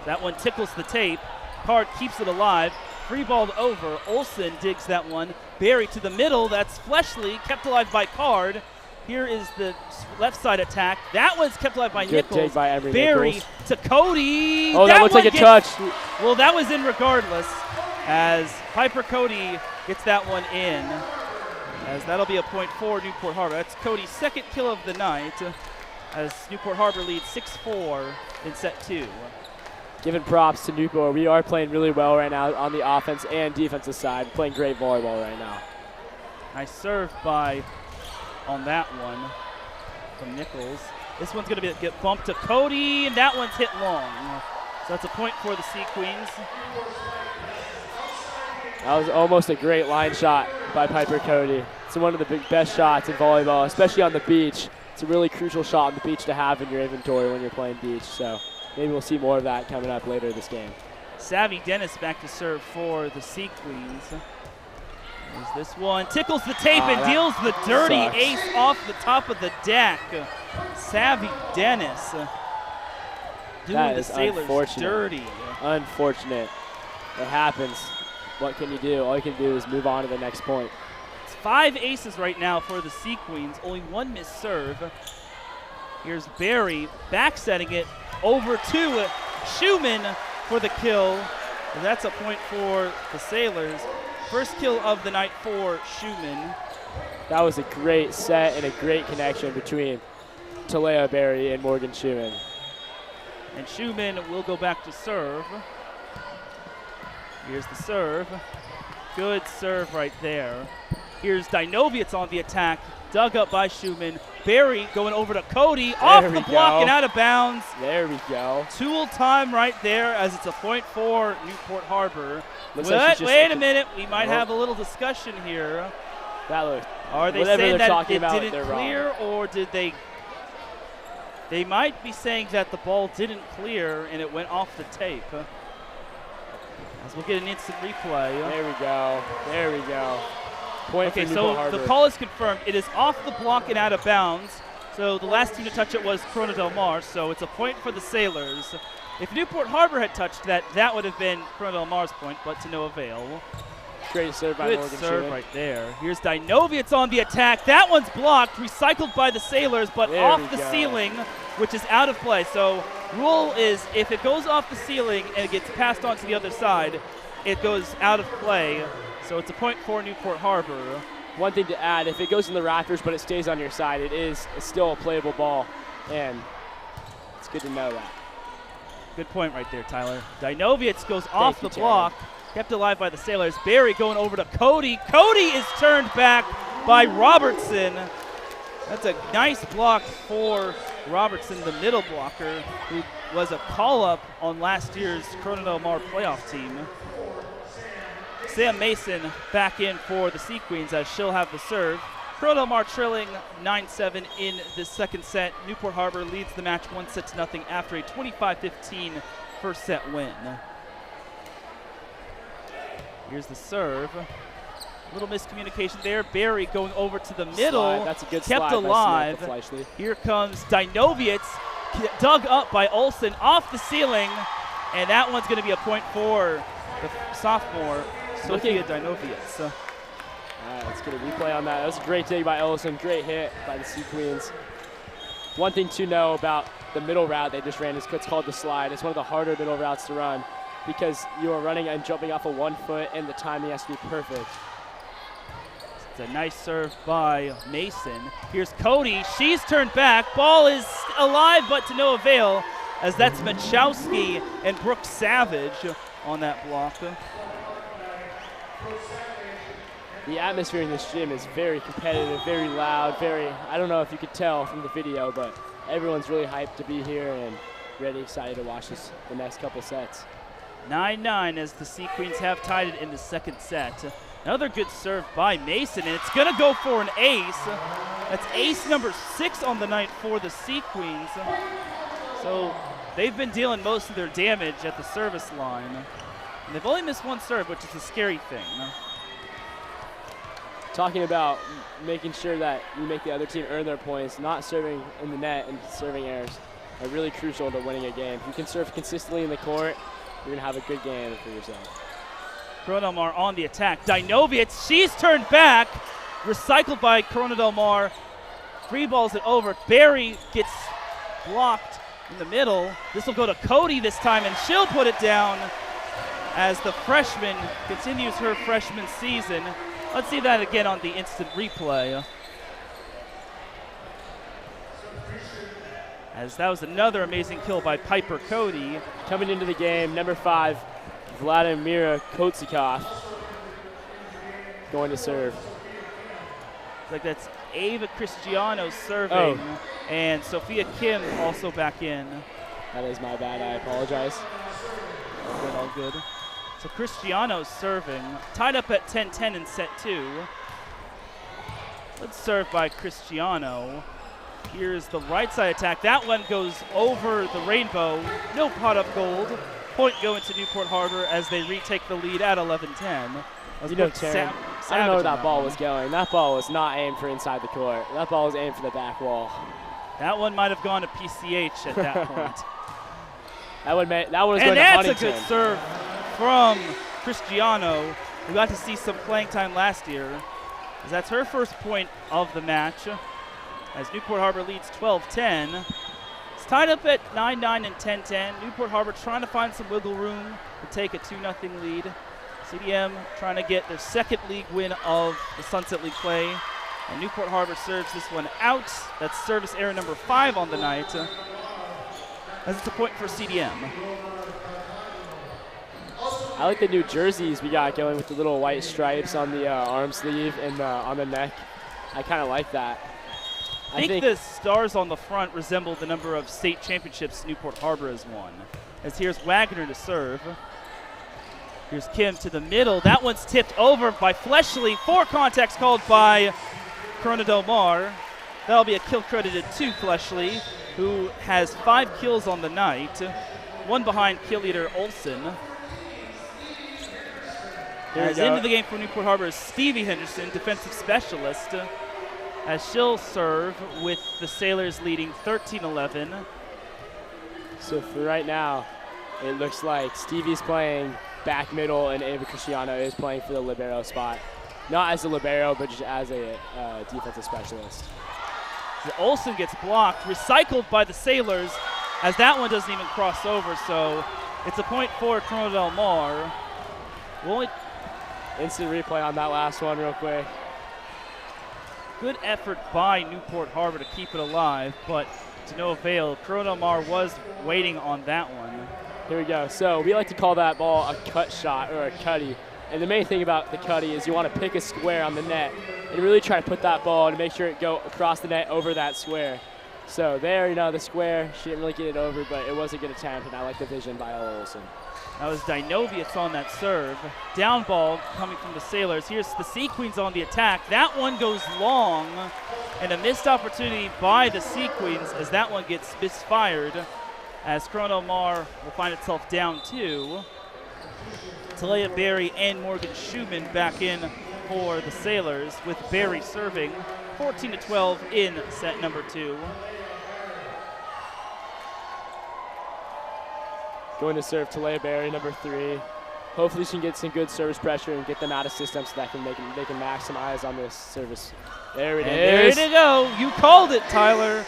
S2: That one tickles the tape. Card keeps it alive. Free balled over. Olsen digs that one. Barry to the middle. That's Fleshley, kept alive by Card. Here is the left side attack. That one's kept alive by
S1: Good
S2: Nichols.
S1: dig by Emery
S2: Barry
S1: Nichols.
S2: to Cody.
S1: Oh, that looks like a touch.
S2: Well, that was in regardless, as Piper Cody gets that one in. As that'll be a point for Newport Harbor. That's Cody's second kill of the night, as Newport Harbor leads 6-4 in set 2.
S1: Giving props to Newport. We are playing really well right now on the offense and defensive side. Playing great volleyball right now.
S2: Nice serve by, on that one, from Nichols. This one's going to get bumped to Cody, and that one's hit long. So that's a point for the Sea Queens.
S1: That was almost a great line shot by Piper Cody. It's one of the best shots in volleyball, especially on the beach. It's a really crucial shot on the beach to have in your inventory when you're playing beach. So maybe we'll see more of that coming up later this game.
S2: Savvy Dennis back to serve for the Sea Queens. There's this one. Tickles the tape and deals the dirty ace off the top of the deck. Savvy Dennis doing the Sailors dirty.
S1: Unfortunate. It happens. What can you do? All you can do is move on to the next point.
S2: It's 5 aces right now for the Sea Queens. Only one missed serve. Here's Barry back setting it over to Schumann for the kill. And that's a point for the Sailors. First kill of the night for Schumann.
S1: That was a great set and a great connection between Talea Barry and Morgan Schumann.
S2: And Schumann will go back to serve. Here's the serve. Good serve right there. Here's Dinovitz on the attack. Dug up by Schumann. Barry going over to Cody. Off the block and out of bounds.
S1: There we go.
S2: Tool time right there, as it's a point for Newport Harbor.
S1: Like
S2: wait a minute. We might have a little discussion here.
S1: That looks.
S2: Are they saying that it didn't clear, or did they? They might be saying that the ball didn't clear and it went off the tape. As we'll get an instant replay.
S1: There we go. There we go. Point for Newport Harbor.
S2: The call is confirmed. It is off the block and out of bounds. So the last team to touch it was Corona Del Mar. So it's a point for the Sailors. If Newport Harbor had touched that, that would have been Corona Del Mar's point, but to no avail.
S1: Great serve by Morgan
S2: Good serve
S1: Schumann.
S2: right there. Here's Dinovitz on the attack. That one's blocked, recycled by the Sailors, but off the ceiling, which is out of play. So rule is if it goes off the ceiling and it gets passed on to the other side, it goes out of play. So it's a point for Newport Harbor.
S1: One thing to add, if it goes in the rafters but it stays on your side, it's still a playable ball. And It's good to know that.
S2: Good point right there, Tyler. Dinovic goes off the block, kept alive by the Sailors. Barry going over to Cody. Cody is turned back by Robertson. That's a nice block for Robertson, the middle blocker, who was a call-up on last year's Corona Del Mar playoff team. Sam Mason back in for the Sea Queens as she'll have the serve. Corona Del Mar trailing 9-7 in the second set. Newport Harbor leads the match 1-0 after a 25-15 first set win. Here's the serve. Little miscommunication there. Barry going over to the middle.
S1: Slide. That's a good
S2: kept
S1: slide
S2: alive.
S1: by Samantha Fleischle.
S2: Here comes Dinovic, dug up by Olsen off the ceiling, and that one's going to be a point for the sophomore, Sophia Dinovic.
S1: All right, let's get a replay on that. That was a great dig by Olsen. Great hit by the Sea Queens. One thing to know about the middle route they just ran is what's called the slide. It's one of the harder middle routes to run because you are running and jumping off of 1 foot, and the timing has to be perfect.
S2: It's a nice serve by Mason. Here's Cody. She's turned back. Ball is alive, but to no avail, as that's Machowski and Brooke Savage on that block.
S1: The atmosphere in this gym is very competitive, very loud, I don't know if you could tell from the video, but everyone's really hyped to be here and really excited to watch the next couple sets.
S2: 9-9 as the Sea Queens have tied it in the second set. Another good serve by Mason, and it's going to go for an ace. That's ace number 6 on the night for the Sea Queens. So they've been dealing most of their damage at the service line. And they've only missed one serve, which is a scary thing.
S1: Talking about making sure that you make the other team earn their points, not serving in the net and serving errors are really crucial to winning a game. If you can serve consistently in the court, you're going to have a good game for yourself.
S2: Corona Del Mar on the attack. Dinovic, she's turned back. Recycled by Corona Del Mar. Free balls it over. Barry gets blocked in the middle. This will go to Cody this time, and she'll put it down as the freshman continues her freshman season. Let's see that again on the instant replay. As that was another amazing kill by Piper Cody.
S1: Coming into the game, number 5, Vladimira Kotsikov going to serve.
S2: Looks like that's Ava Cristiano serving, and Sophia Kim also back in.
S1: That is my bad, I apologize.
S2: All good. So Cristiano serving, tied up at 10-10 in set 2. Let's serve by Cristiano. Here's the right side attack. That one goes over the rainbow. No pot up gold. Point going to Newport Harbor as they retake the lead at 11-10.
S1: You know, Taryn, I don't know where that ball was going. That ball was not aimed for inside the court. That ball was aimed for the back wall.
S2: That one might have gone to PCH at that point.
S1: That one was going to Huntington.
S2: And that's a good serve from Cristiano. We got to see some playing time last year, as that's her first point of the match, as Newport Harbor leads 12-10. It's tied up at 9-9 and 10-10. Newport Harbor trying to find some wiggle room to take a 2-0 lead. CDM trying to get their second league win of the Sunset League play. And Newport Harbor serves this one out. That's service error number 5 on the night, as it's a point for CDM.
S1: I like the new jerseys we got going with the little white stripes on the arm sleeve and on the neck. I kind of like that.
S2: I think the stars on the front resemble the number of state championships Newport Harbor has won. As here's Wagner to serve. Here's Kim to the middle. That one's tipped over by Fleischle. 4 contacts called by Corona Del Mar. That'll be a kill credited to Fleischle, who has 5 kills on the night. 1 behind kill leader Olsen. As into the game for Newport Harbor is Stevie Henderson, defensive specialist, as she'll serve with the Sailors leading 13-11.
S1: So for right now, it looks like Stevie's playing back middle and Ava Cristiano is playing for the libero spot. Not as a libero, but just as a defensive specialist.
S2: So Olsen gets blocked, recycled by the Sailors, as that one doesn't even cross over, so it's a point for Corona Del Mar.
S1: Instant replay on that last one real quick.
S2: Good effort by Newport Harbor to keep it alive, but to no avail. Corona Del Mar was waiting on that one.
S1: Here we go. So we like to call that ball a cut shot or a cutty. And the main thing about the cutty is you want to pick a square on the net and really try to put that ball and make sure it go across the net over that square. So there, the square, she didn't really get it over, but it was a good attempt, and I like the vision by Ella Olson.
S2: That was Dinovius on that serve. Down ball coming from the Sailors. Here's the Sea Queens on the attack. That one goes long, and a missed opportunity by the Sea Queens as that one gets misfired, as Corona Del Mar will find itself down 2. Talia Berry and Morgan Schumann back in for the Sailors, with Berry serving 14-12 in set number 2.
S1: Going to serve Talia Berry, number 3. Hopefully she can get some good service pressure and get them out of system so that they can maximize on this service. There it is.
S2: There you go. You called it, Tyler.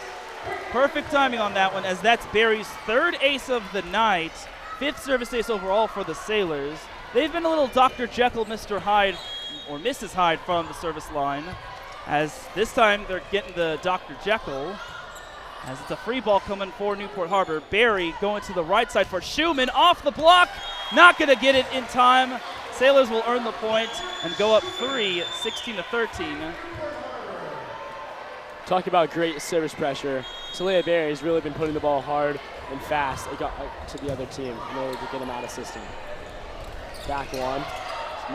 S2: Perfect timing on that one, as that's Berry's 3rd ace of the night, 5th service ace overall for the Sailors. They've been a little Dr. Jekyll, Mr. Hyde, or Mrs. Hyde from the service line, as this time they're getting the Dr. Jekyll, as it's a free ball coming for Newport Harbor. Berry going to the right side for Schumann, off the block, not going to get it in time. Sailors will earn the point and go up 3, 16-13.
S1: Talk about great service pressure. Talia Berry has really been putting the ball hard and fast to the other team in order to get them out of system. Back 1.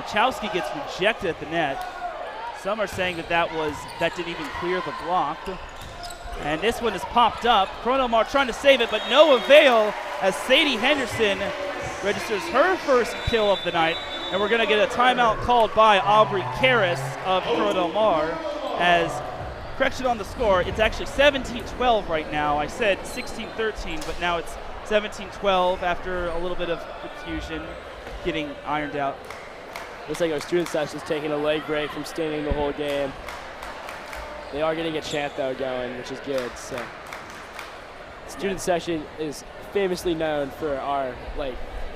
S2: Machowski gets rejected at the net. Some are saying that didn't even clear the block. And this one is popped up. Corona Del Mar trying to save it, but no avail, as Sadie Henderson registers her first kill of the night. And we're going to get a timeout called by Aubrey Karras of Corona Del Mar. As correction on the score, it's actually 17-12 right now. I said 16-13, but now it's 17-12 after a little bit of confusion getting ironed out.
S1: Looks like our student session's taking a leg break from standing the whole game. They are getting a chant though going, which is good. So, student session is famously known for our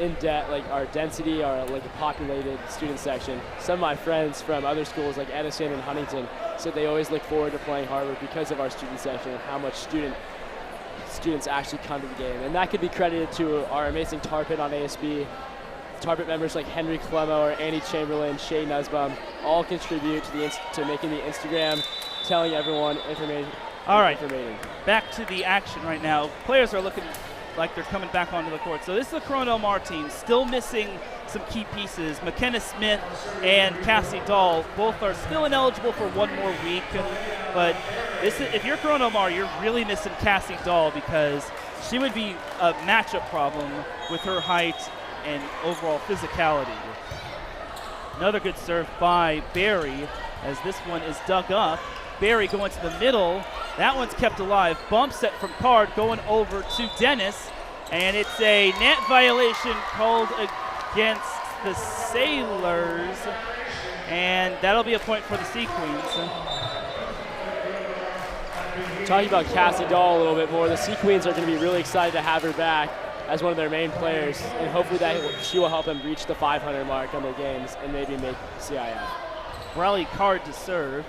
S1: our density, our a populated student section. Some of my friends from other schools like Edison and Huntington said they always look forward to playing Harvard because of our student section and how much students actually come to the game. And that could be credited to our amazing tar pit on ASB. Tar pit members like Henry Clemmo or Annie Chamberlain, Shay Nussbaum all contribute to making the Instagram, telling everyone information.
S2: All right, back to the action right now. Players are looking like they're coming back onto the court. So this is the Corona Del Mar team, still missing some key pieces. McKenna Smith and Cassie Dahl both are still ineligible for one more week. But if you're Corona Del Mar, you're really missing Cassie Dahl, because she would be a matchup problem with her height and overall physicality. Another good serve by Berry, as this one is dug up. Berry going to the middle. That one's kept alive. Bump set from Card going over to Dennis. And it's a net violation called against the Sailors. And that'll be a point for the Sea Queens.
S1: Talking about Cassie Dahl a little bit more, the Sea Queens are going to be really excited to have her back as one of their main players, and hopefully she will help them reach the 500 mark on their games and maybe make CIF.
S2: Riley Card to serve.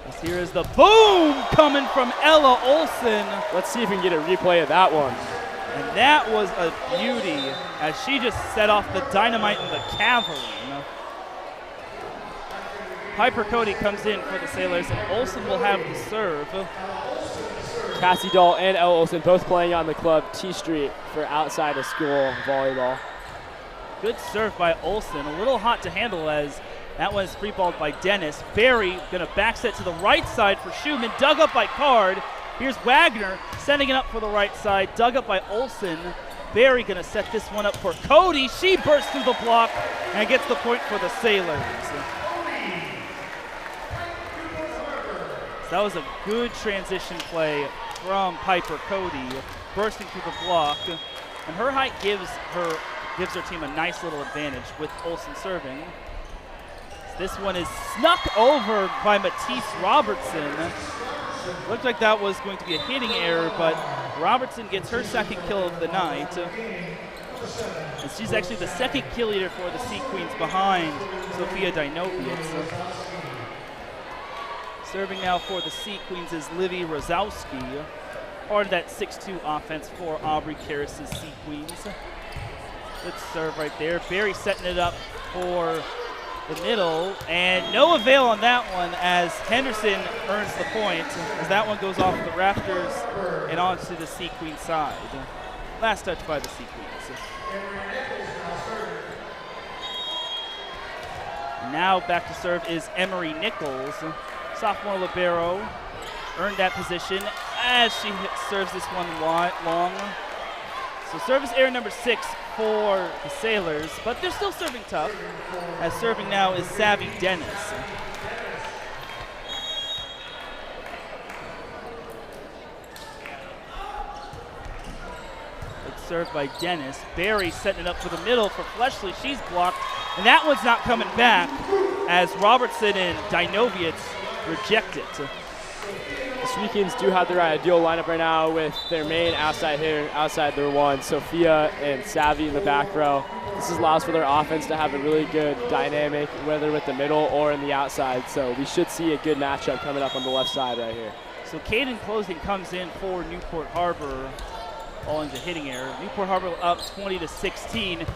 S2: As here is the boom coming from Ella Olson.
S1: Let's see if we can get a replay of that one.
S2: And that was a beauty, as she just set off the dynamite in the cavern. Piper Cody comes in for the Sailors, and Olson will have the serve.
S1: Cassie Dahl and Ella Olson both playing on the club T Street for outside of school volleyball.
S2: Good serve by Olson, a little hot to handle, as that was free balled by Dennis. Berry gonna back set to the right side for Schumann, dug up by Card. Here's Wagner setting it up for the right side, dug up by Olson. Berry gonna set this one up for Cody. She bursts through the block and gets the point for the Sailors. So that was a good transition play from Piper Cody, bursting through the block. And her height gives her team a nice little advantage with Olson serving. This one is snuck over by Matisse Robertson. Looked like that was going to be a hitting error, but Robertson gets her second kill of the night. And she's actually the second kill leader for the Sea Queens behind Sophia Dinovius. Serving now for the Sea Queens is Livy Rozowski. part of that 6-2 offense for Aubrey Karras' Sea Queens. Good serve right there. Barry setting it up for the middle, and no avail on that one as Henderson earns the point as that one goes off the rafters and onto the Sea Queen side. Last touch by the Sea Queens. Now back to serve is Emery Nichols. Sophomore libero earned that position as she serves this one long. So service error number 6 for the Sailors, but they're still serving tough, as serving now is Savvy Dennis. It's served by Dennis. Barry setting it up for the middle for Fleshley. She's blocked, and that one's not coming back as Robertson and Dynoviets reject it.
S1: The Sweekins do have their ideal lineup right now with their main outside hitter, outside their one, Sophia and Savvy in the back row. This allows for their offense to have a really good dynamic, whether with the middle or in the outside. So we should see a good matchup coming up on the left side right here.
S2: So Caden Closing comes in for Newport Harbor, falling to hitting error. Newport Harbor up 20-16.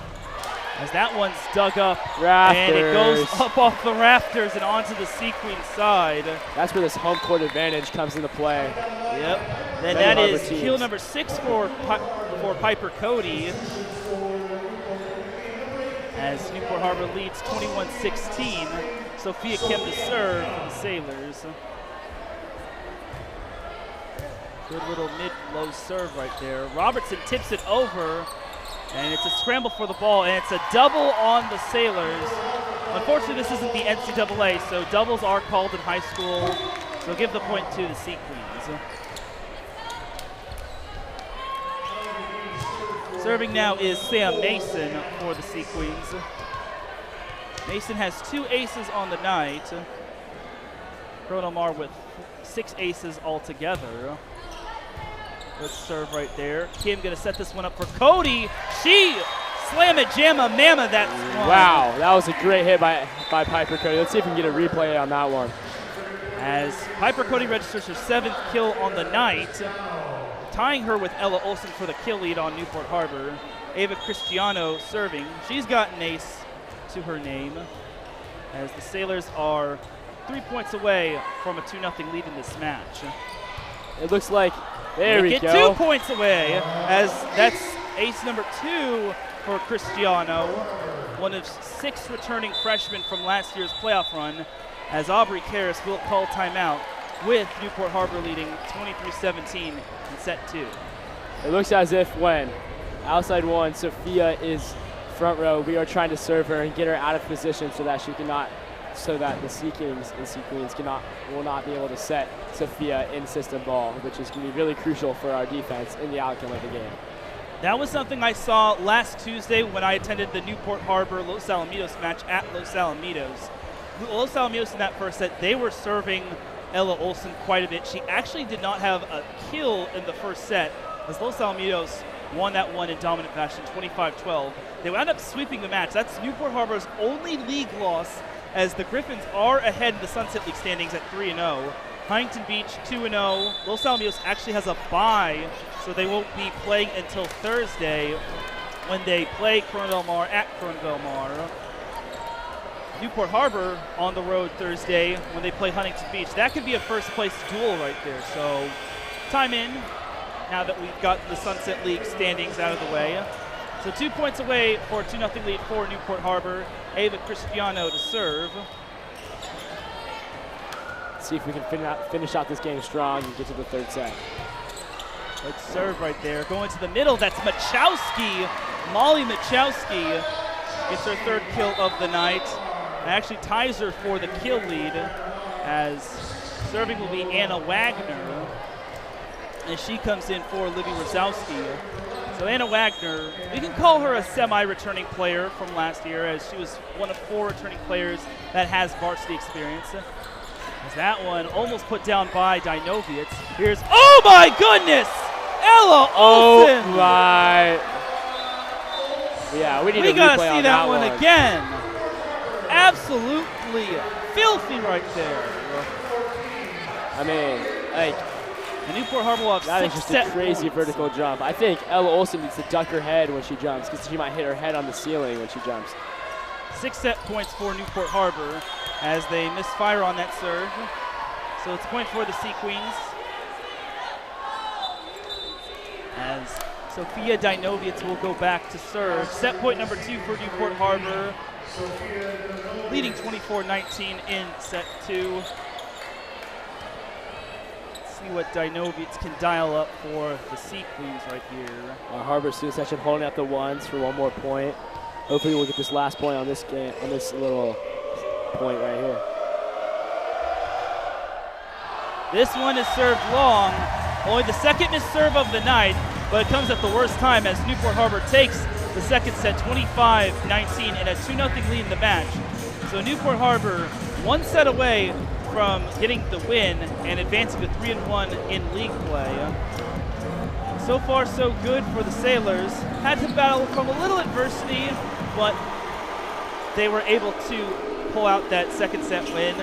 S2: As that one's dug up,
S1: rafters.
S2: And it goes up off the rafters and onto the Sea Queen side.
S1: That's where this home court advantage comes into play.
S2: Yep. Then that is kill number 6 for Piper Cody. As Newport Harbor leads 21-16. Sophia Kim to serve for the Sailors. Good little mid-low serve right there. Robertson tips it over. And it's a scramble for the ball, and it's a double on the Sailors. Unfortunately, this isn't the NCAA, so doubles are called in high school. So give the point to the Sea Queens. Serving now is Sam Mason for the Sea Queens. Mason has 2 aces on the night. Corona Mar with 6 aces altogether. Good serve right there. Kim gonna set this one up for Cody. She slam-a-jamma-mamma that one.
S1: Wow, that was a great hit by Piper Cody. Let's see if we can get a replay on that one.
S2: As Piper Cody registers her 7th kill on the night, tying her with Ella Olsen for the kill lead on Newport Harbor. Ava Cristiano serving. She's got an ace to her name, as the Sailors are 3 points away from a 2-0 lead in this match.
S1: It looks like, there we
S2: get
S1: go.
S2: 2 points away, as that's ace number 2 for Cristiano, one of 6 returning freshmen from last year's playoff run, as Aubrey Karras will call timeout with Newport Harbor leading 23-17 in set 2.
S1: It looks as if when outside one, Sophia is front row, we are trying to serve her and get her out of position so that she cannot, so that the Sea Kings and Sea Queens will not be able to set Sophia in system ball, which is going to be really crucial for our defense in the outcome of the game.
S2: That was something I saw last Tuesday when I attended the Newport Harbor Los Alamitos match at Los Alamitos. Los Alamitos in that first set, they were serving Ella Olsen quite a bit. She actually did not have a kill in the first set, as Los Alamitos won that one in dominant fashion, 25-12. They wound up sweeping the match. That's Newport Harbor's only league loss, as the Griffins are ahead in the Sunset League standings at 3-0. Huntington Beach 2-0. Los Alamitos actually has a bye, so they won't be playing until Thursday when they play Corona Del Mar at Corona Del Mar. Newport Harbor on the road Thursday when they play Huntington Beach. That could be a first place duel right there. So time in now that we've got the Sunset League standings out of the way. So 2 points away for a 2-0 lead for Newport Harbor. Ava Cristiano to serve.
S1: Let's see if we can finish out this game strong and get to the third set.
S2: Good serve right there. Going to the middle, that's Machowski. Molly Machowski gets her 3rd kill of the night. And actually ties her for the kill lead, as serving will be Anna Wagner. And she comes in for Livy Rosowski. So Anna Wagner, we can call her a semi-returning player from last year, as she was one of 4 returning players that has varsity experience. As that one almost put down by Dynoviets. Here's, oh my goodness! Ella Olsen!
S1: Oh my. Yeah, we need to
S2: gotta
S1: replay
S2: see
S1: on
S2: that one again. Absolutely filthy right there.
S1: I mean, like,
S2: And Newport Harbor will have
S1: That is
S2: 6
S1: just
S2: set
S1: a crazy
S2: points.
S1: vertical jump. I think Ella Olsen needs to duck her head when she jumps because she might hit her head on the ceiling when she jumps.
S2: 6 set points for Newport Harbor as they misfire on that serve. So it's a point for the Sea Queens. As Sophia Dinovic will go back to serve. Set point number 2 for Newport Harbor, leading 24-19 in set 2. Let's see what Dinovic can dial up for the Sea Queens right here.
S1: Harbor student section holding up the ones for one more point. Hopefully we'll get this last point on this game, on this little point right here.
S2: This one is served long. Only the second missed serve of the night, but it comes at the worst time as Newport Harbor takes the second set 25-19 and a 2-0 lead in the match. So Newport Harbor 1 set away from getting the win and advancing to 3-1 in league play. So far so good for the Sailors. Had to battle from a little adversity, but they were able to pull out that second set win.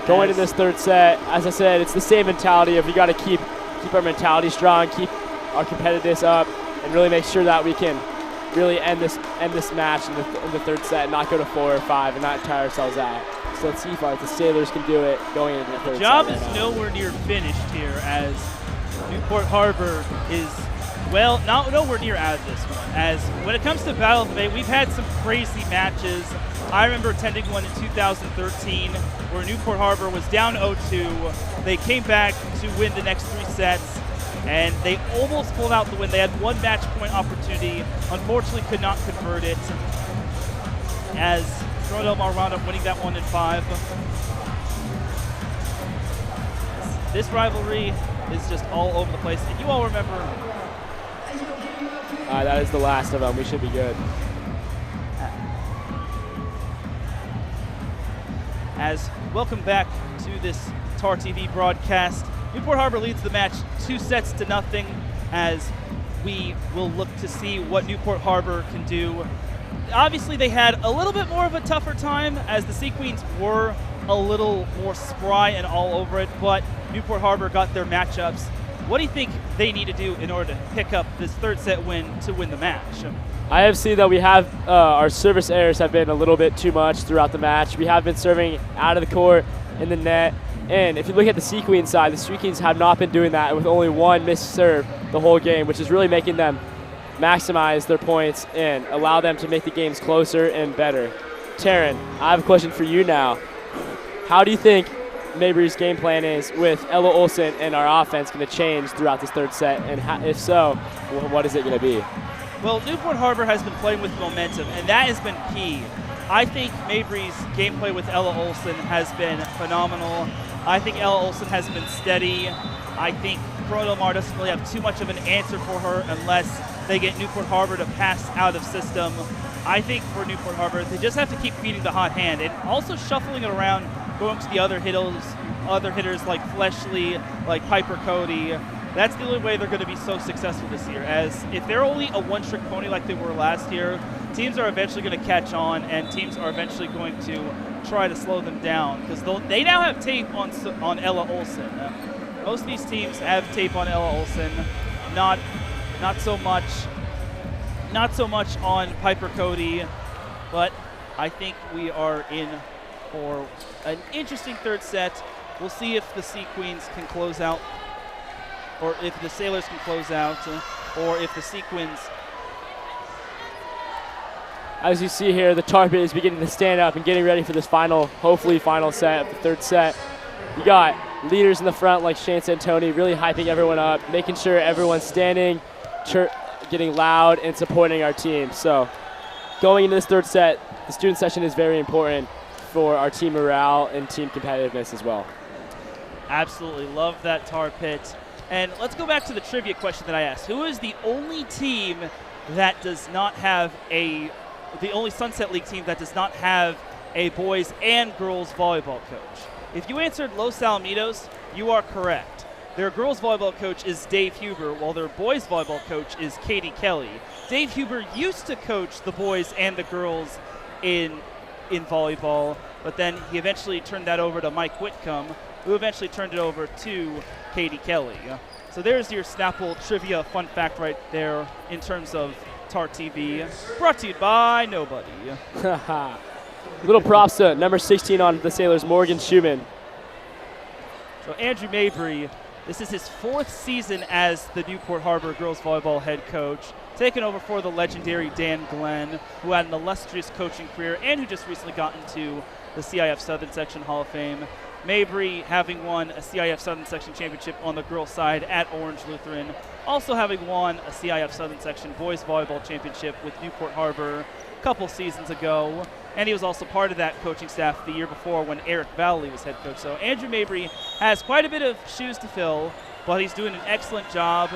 S1: Going in this third set, as I said, it's the same mentality of we got to keep our mentality strong, keep our competitiveness up, and really make sure that we can really end this match in the third set and not go to 4 or 5 and not tire ourselves out. So let's see if the Sailors can do it going into the third set.
S2: The job
S1: right
S2: is
S1: now.
S2: nowhere near finished here as Newport Harbor is, well, nowhere near out of this one. As when it comes to Battle of the Bay, we've had some crazy matches. I remember attending one in 2013 where Newport Harbor was down 0-2. They came back to win the next 3 sets, and they almost pulled out the win. They had 1 match point opportunity, unfortunately could not convert it, as Corona Del Mar wound up winning that one in 5. This rivalry is just all over the place, and you all remember.
S1: That is the last of them. We should be good.
S2: As welcome back to this TarTV broadcast. Newport Harbor leads the match 2-0 as we will look to see what Newport Harbor can do. Obviously, they had a little bit more of a tougher time as the Sea Queens were a little more spry and all over it, but Newport Harbor got their matchups. What do you think they need to do in order to pick up this third set win to win the match?
S1: I have seen that we have our service errors have been a little bit too much throughout the match. We have been serving out of the court, in the net, and if you look at the Sea Queens side, the Sea Queens have not been doing that with only 1 missed serve the whole game, which is really making them maximize their points and allow them to make the games closer and better. Taryn, I have a question for you now. How do you think Mabry's game plan is with Ella Olsen and our offense going to change throughout this third set, and if so, what is it going to be?
S2: Well, Newport Harbor has been playing with momentum, and that has been key. I think Mabry's gameplay with Ella Olsen has been phenomenal. I think Ella Olsen has been steady. I think Corona Del Mar doesn't really have too much of an answer for her unless they get Newport Harbor to pass out of system. I think for Newport Harbor, they just have to keep feeding the hot hand and also shuffling it around, going to the other hitters like Fleshley, like Piper Cody. That's the only way they're going to be so successful this year, as if they're only a one-trick pony like they were last year, teams are eventually going to catch on, and teams are eventually going to try to slow them down, because they now have tape on Ella Olsen. Most of these teams have tape on Ella Olsen, not so much on Piper Cody, but I think we are in for an interesting third set. We'll see if the Sea Queens can close out, or if the Sailors can close out, or if the Sea Queens.
S1: As you see here, the tar pit is beginning to stand up and getting ready for this hopefully final set of the third set. You got leaders in the front like Shane Santoni really hyping everyone up, making sure everyone's standing, getting loud, and supporting our team. So going into this third set, the student session is very important for our team morale and team competitiveness as well.
S2: Absolutely love that tar pit. And let's go back to the trivia question that I asked. Who is the only team that does not have the only Sunset League team that does not have a boys and girls volleyball coach? If you answered Los Alamitos, you are correct. Their girls volleyball coach is Dave Huber, while their boys volleyball coach is Katie Kelly. Dave Huber used to coach the boys and the girls in volleyball, but then he eventually turned that over to Mike Whitcomb, who eventually turned it over to Katie Kelly. So there's your Snapple trivia fun fact right there in terms of TarTV, brought to you by nobody.
S1: Little props to number 16 on the Sailors, Morgan Schumann.
S2: So Andrew Mabry, this is his 4th season as the Newport Harbor girls volleyball head coach, taking over for the legendary Dan Glenn, who had an illustrious coaching career and who just recently got into the CIF Southern Section Hall of Fame. Mabry having won a CIF Southern Section Championship on the girls' side at Orange Lutheran, also having won a CIF Southern Section Boys Volleyball Championship with Newport Harbor a couple seasons ago. And he was also part of that coaching staff the year before when Eric Valley was head coach. So Andrew Mabry has quite a bit of shoes to fill, but he's doing an excellent job.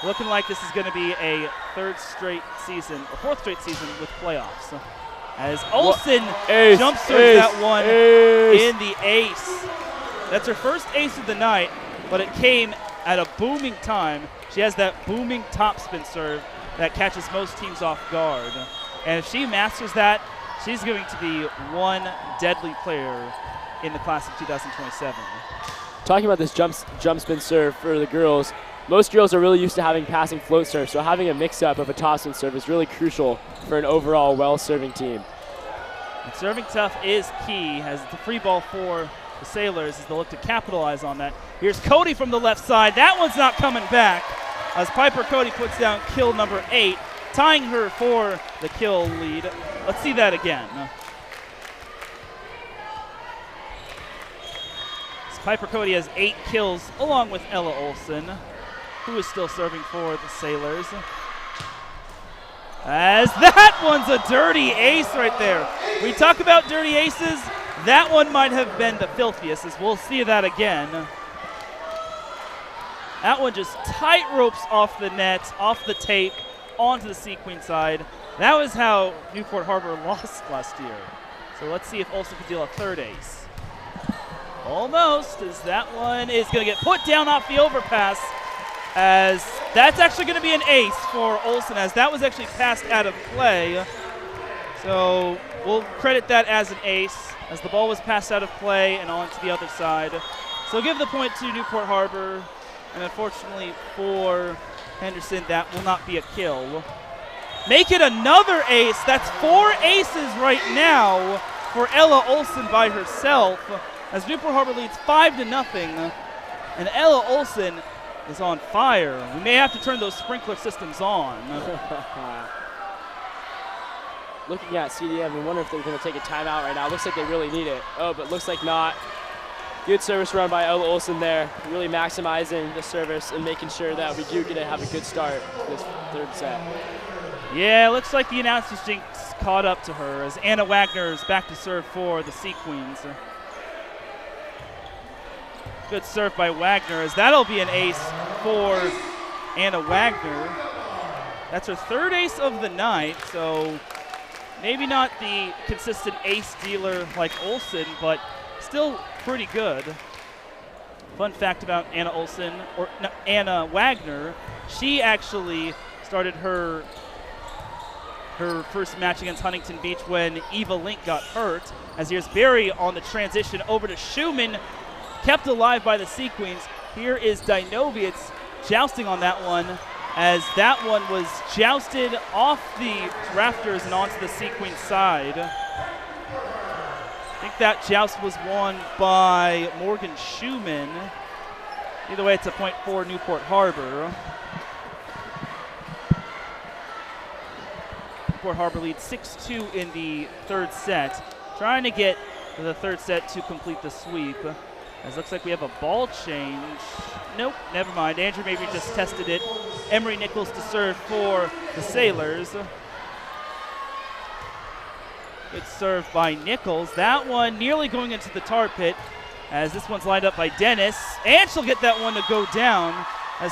S2: Looking like this is going to be a 4th straight season with playoffs. As Olsen jump serves that one in the ace. That's her first ace of the night, but it came at a booming time. She has that booming topspin serve that catches most teams off guard. And if she masters that, she's going to be one deadly player in the class of 2027.
S1: Talking about this jump spin serve for the girls, most girls are really used to having passing float serve, so having a mix-up of a topspin serve is really crucial for an overall well-serving team.
S2: And serving tough is key, as the free ball for the Sailors as they look to capitalize on that. Here's Cody from the left side. That one's not coming back, as Piper Cody puts down kill number 8, tying her for the kill lead. Let's see that again. Piper Cody has 8 kills along with Ella Olsen, who is still serving for the Sailors. As that one's a dirty ace right there. We talk about dirty aces, that one might have been the filthiest, as we'll see that again. That one just tight ropes off the net, off the tape, onto the sequin side. That was how Newport Harbor lost last year. So let's see if Olsen can deal a 3rd ace. Almost, as that one is going to get put down off the overpass, as that's actually going to be an ace for Olsen, as that was actually passed out of play. So we'll credit that as an ace, as the ball was passed out of play and on to the other side. So give the point to Newport Harbor, and unfortunately for Henderson, that will not be a kill. Make it another ace. That's 4 aces right now for Ella Olsen by herself, as Newport Harbor leads 5-0, and Ella Olsen is on fire. We may have to turn those sprinkler systems on.
S1: Looking at CDM, we wonder if they're going to take a timeout right now. Looks like they really need it. Oh, but looks like not. Good service run by Ella Olsen there, really maximizing the service and making sure that we do get to have a good start to this 3rd set.
S2: Yeah, looks like the announcer's jinx caught up to her, as Anna Wagner is back to serve for the Sea Queens. Good serve by Wagner, as that'll be an ace for Anna Wagner. That's her 3rd ace of the night, so maybe not the consistent ace dealer like Olsen, but still pretty good. Fun fact about Anna Olsen, or no, Anna Wagner, she actually started her first match against Huntington Beach when Eva Link got hurt, as here's Barry on the transition over to Schumann, kept alive by the Sea Queens. Here is Dinovitz jousting on that one, as that one was jousted off the rafters and onto the Sea Queens side. I think that joust was won by Morgan Schumann. Either way, it's a point for Newport Harbor. Newport Harbor leads 6-2 in the 3rd set, trying to get the 3rd set to complete the sweep. As looks like we have a ball change. Nope, never mind. Andrew Mabry just tested it. Emery Nichols to serve for the Sailors. Good serve by Nichols. That one nearly going into the tar pit, as this one's lined up by Dennis. And she'll get that one to go down, as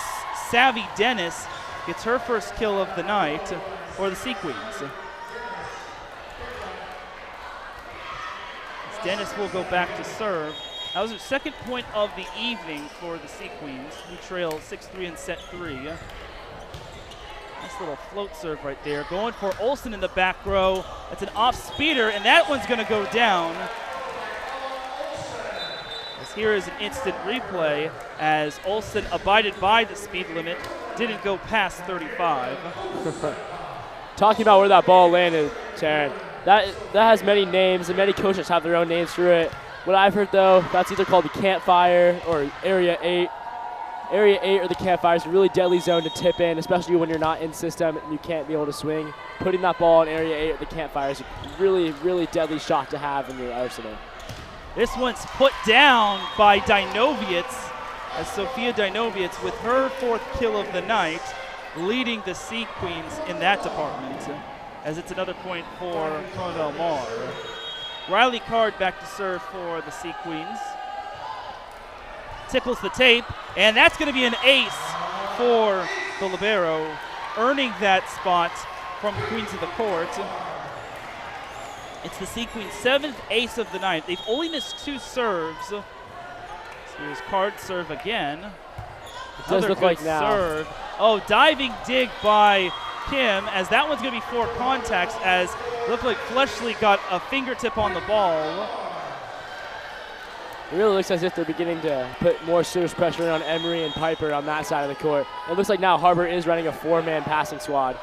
S2: Savvy Dennis gets her first kill of the night for the Sea Queens. As Dennis will go back to serve. That was her 2nd point of the evening for the Sea Queens, who trail 6-3 in set 3. Nice little float serve right there. Going for Olsen in the back row. That's an off speeder, and that one's going to go down. As as here is an instant replay as Olsen abided by the speed limit, didn't go past 35.
S1: Talking about where that ball landed, Sharon, that has many names, and many coaches have their own names for it. What I've heard, though, that's either called the campfire or Area 8. Area 8 or the campfire is a really deadly zone to tip in, especially when you're not in system and you can't be able to swing. Putting that ball in Area 8 or the campfire is a really, really deadly shot to have in your arsenal.
S2: This one's put down by Dinoviets, as Sophia Dinoviets with her 4th kill of the night, leading the Sea Queens in that department, as it's another point for Corona Del Mar. Riley Card back to serve for the Sea Queens. Tickles the tape, and that's going to be an ace for the libero, earning that spot from Queens of the Court. It's the Sea Queens' 7th ace of the night. They've only missed 2 serves. So here's Card serve again.
S1: It does look like now.
S2: Serve. Oh, diving dig by Kim, as that one's going to be 4 contacts, as it looked like Fleshly got a fingertip on the ball.
S1: It really looks as if they're beginning to put more serious pressure on Emery and Piper on that side of the court. It looks like now Harbor is running a 4-man passing squad.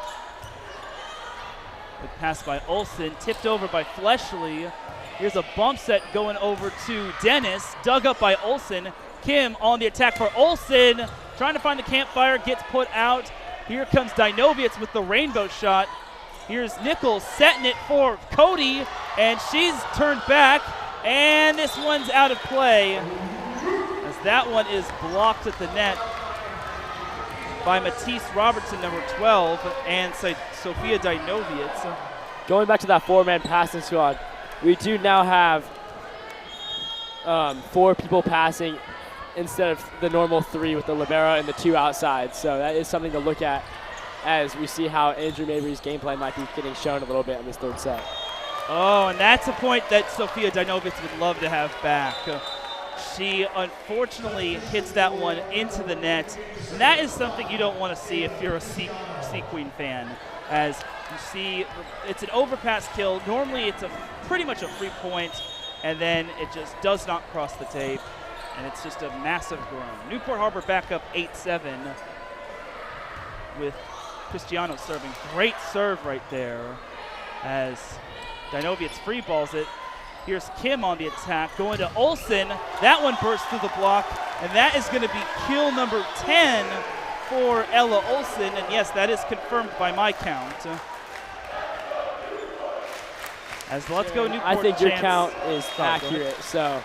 S2: Good pass by Olsen, tipped over by Fleshly. Here's a bump set going over to Dennis, dug up by Olsen. Kim on the attack for Olsen, trying to find the campfire, gets put out. Here comes Dinoviets with the rainbow shot. Here's Nichols setting it for Cody, and she's turned back. And this one's out of play, as that one is blocked at the net by Matisse Robertson, number 12, and Sophia Dinoviets.
S1: Going back to that 4-man passing squad, we do now have 4 people passing instead of the normal 3 with the libero and the 2 outside. So that is something to look at as we see how Andrew Mabry's game plan might be getting shown a little bit in this 3rd set.
S2: Oh, and that's a point that Sophia Dinoviets would love to have back. She unfortunately hits that one into the net. And that is something you don't want to see if you're a Sea Queen fan. As you see, it's an overpass kill. Normally it's pretty much a free point, and then it just does not cross the tape. And it's just a massive groan. Newport Harbor back up 8-7 with Cristiano serving. Great serve right there as Dinoviets free balls it. Here's Kim on the attack, going to Olsen. That one bursts through the block, and that is going to be kill number 10 for Ella Olsen. And yes, that is confirmed by my count. As let's go Newport.
S1: I think your
S2: chance.
S1: count is accurate, so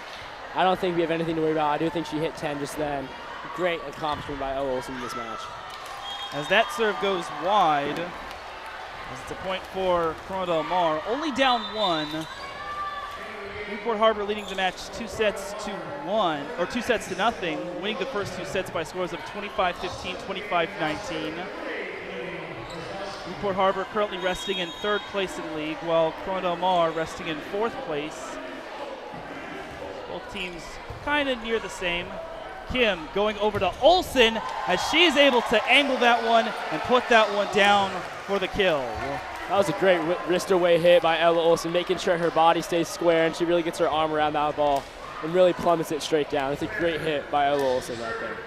S1: I don't think we have anything to worry about. I do think she hit 10 just then. Great accomplishment by Ella Olsen in this match.
S2: As that serve goes wide, as it's a point for Corona Del Mar, only down 1. Newport Harbor leading the match 2 sets to 1, or 2 sets to nothing, winning the first 2 sets by scores of 25-15, 25-19. Newport Harbor currently resting in 3rd place in league, while Corona Del Mar resting in 4th place. Both teams kind of near the same. Kim going over to Olsen as she's able to angle that one and put that one down for the kill.
S1: That was a great wrist away hit by Ella Olsen, making sure her body stays square and she really gets her arm around that ball and really plummets it straight down. It's a great hit by Ella Olsen right there.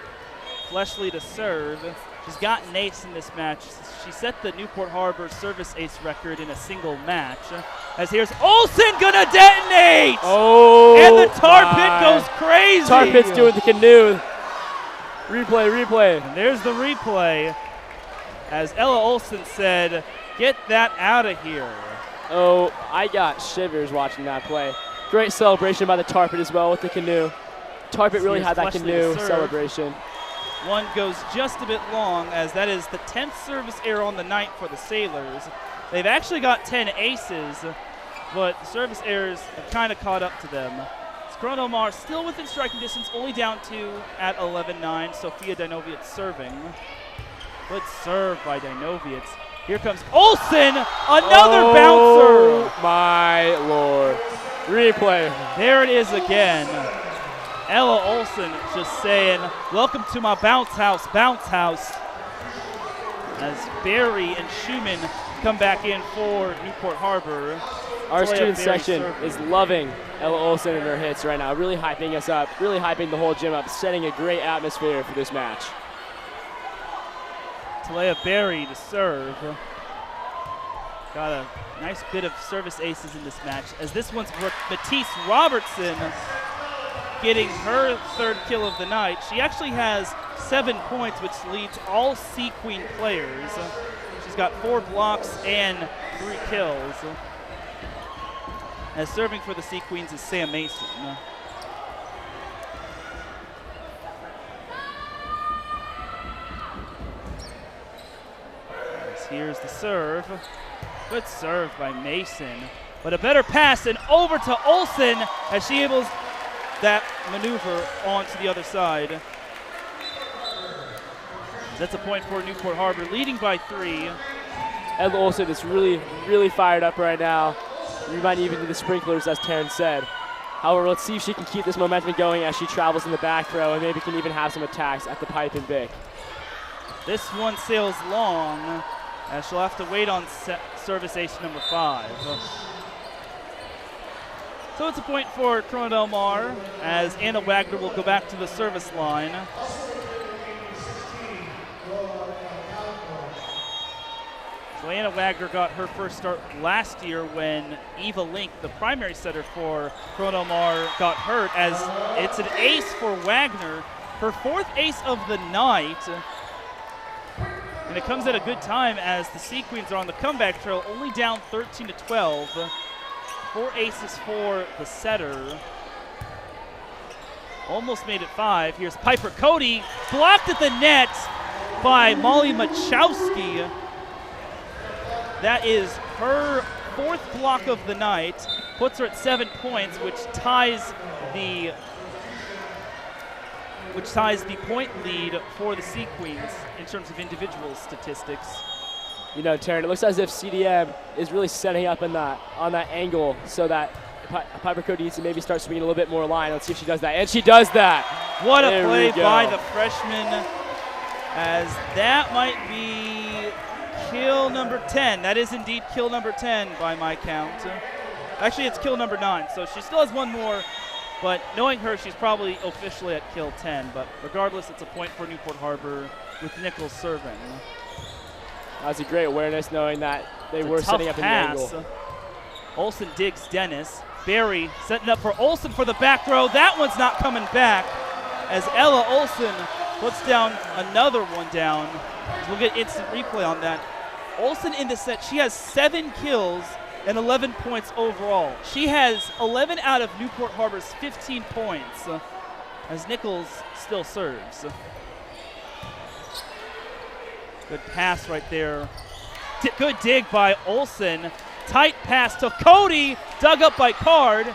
S2: Fleshly to serve. She's got an ace in this match. She set the Newport Harbor service ace record in a single match. As here's Olsen gonna detonate!
S1: Oh,
S2: and the tar pit goes crazy!
S1: Tar pit's doing the canoe. Replay.
S2: And there's the replay. As Ella Olsen said, get that out of here.
S1: Oh, I got shivers watching that play. Great celebration by the tar pit as well with the canoe. Tar pit really had that canoe celebration.
S2: One goes just a bit long, as that is the 10th service error on the night for the Sailors. They've actually got 10 aces, but the service errors have kind of caught up to them. Corona Del Mar still within striking distance, only down 2 at 11-9. Sophia Dinoviets serving. Good serve by Dinoviets. Here comes Olsen, another bouncer.
S1: Oh my Lord. Replay.
S2: There it is again. Ella Olsen just saying, welcome to my bounce house, bounce house. As Barry and Schumann come back in for Newport Harbor.
S1: Our
S2: Talia
S1: student
S2: Berry
S1: section
S2: serving.
S1: is loving Ella Olson and her hits right now, really hyping us up, really hyping the whole gym up, setting a great atmosphere for this match.
S2: Talia Berry to serve. Got a nice bit of service aces in this match, as this one's for Matisse Robertson getting her 3rd kill of the night. She actually has 7 points, which leads all C Queen players. She's got 4 blocks and 3 kills. As serving for the C Queens is Sam Mason. As here's the serve. Good serve by Mason, but a better pass and over to Olsen as she able that maneuver onto the other side. That's a point for Newport Harbor, leading by 3.
S1: Ella Olson is really, really fired up right now. We might even need the sprinklers, as Taryn said. However, let's see if she can keep this momentum going as she travels in the back row and maybe can even have some attacks at the pipe and Bic.
S2: This one sails long, as she'll have to wait on service ace number 5. So it's a point for Corona Del Mar, as Anna Wagner will go back to the service line. So Anna Wagner got her first start last year when Eva Link, the primary setter for Corona Del Mar, got hurt, as it's an ace for Wagner, her 4th ace of the night. And it comes at a good time as the Sea Queens are on the comeback trail, only down 13-12. 4 aces for the setter. Almost made it 5. Here's Piper Cody, blocked at the net by Molly Machowski. That is her 4th block of the night, puts her at 7 points, which ties the point lead for the Sea Queens in terms of individual statistics.
S1: You know, Taryn, it looks as if CDM is really setting up on that angle so that Piper Cody needs to maybe start swinging a little bit more line. Let's see if she does that. And she does that.
S2: What a
S1: There
S2: play
S1: we go.
S2: by the freshman, as that might be kill number 10. That is indeed kill number 10 by my count. Actually, it's kill number 9, so she still has 1 more. But knowing her, she's probably officially at kill 10. But regardless, it's a point for Newport Harbor with Nichols serving.
S1: That was a great awareness, knowing that they
S2: It's a
S1: were
S2: tough
S1: setting up in the
S2: pass.
S1: angle.
S2: Olsen digs Dennis. Barry setting up for Olsen for the back row. That one's not coming back, as Ella Olsen puts down another one down. We'll get instant replay on that. Olsen in the set, she has 7 kills and 11 points overall. She has 11 out of Newport Harbor's 15 points, as Nichols still serves. Good pass right there. Good dig by Olsen. Tight pass to Cody, dug up by Card.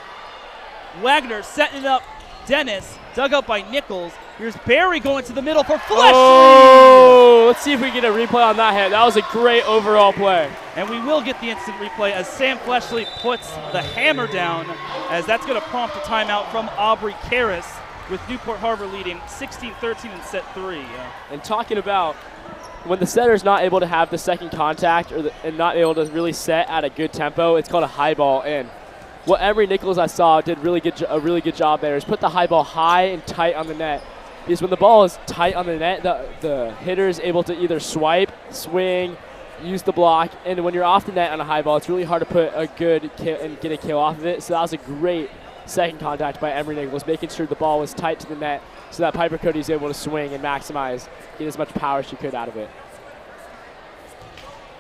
S2: Wagner setting up Dennis, dug up by Nichols. Here's Barry going to the middle for Fleshley.
S1: Oh, let's see if we get a replay on that hit. That was a great overall play.
S2: And we will get the instant replay as Sam Fleshley puts the hammer down, as that's going to prompt a timeout from Aubrey Karras, with Newport Harbor leading 16-13 in set 3.
S1: And talking about when the setter's not able to have the second contact and not able to really set at a good tempo, it's called a high ball in. What Emery Nichols I saw did a really good job there is put the high ball high and tight on the net. Because when the ball is tight on the net, the hitter is able to either swipe, swing, use the block, and when you're off the net on a high ball, it's really hard to put a good kill and get a kill off of it. So that was a great second contact by Emery Nichols, making sure the ball was tight to the net so that Piper Cody is able to swing and maximize, get as much power as she could out of it.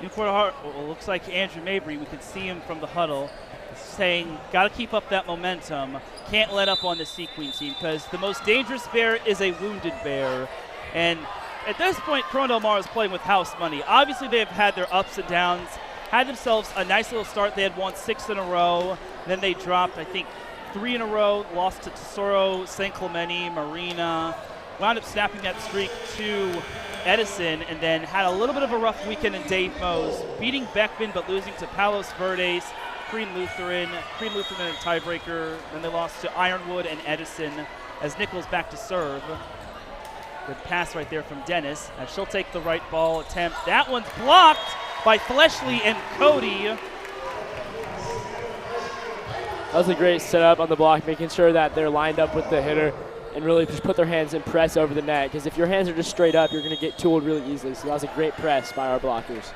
S2: Newport Harbor, well, looks like Andrew Mabry, we could see him from the huddle, saying, got to keep up that momentum. Can't let up on the Sea Queen team, because the most dangerous bear is a wounded bear. And at this point, Corona Del Mar is playing with house money. Obviously, they've had their ups and downs, had themselves a nice little start. They had won 6 in a row. Then they dropped, I think, 3 in a row, lost to Tesoro, St. Clemente, Marina. Wound up snapping that streak to Edison, and then had a little bit of a rough weekend in Dave Mose, beating Beckman but losing to Palos Verdes, Crean Lutheran in a tiebreaker. Then they lost to Ironwood and Edison, as Nichols back to serve. Good pass right there from Dennis, as she'll take the right ball attempt. That one's blocked by Fleshley and Cody.
S1: That was a great setup on the block, making sure that they're lined up with the hitter and really just put their hands and press over the net. Because if your hands are just straight up, you're going to get tooled really easily. So that was a great press by our blockers.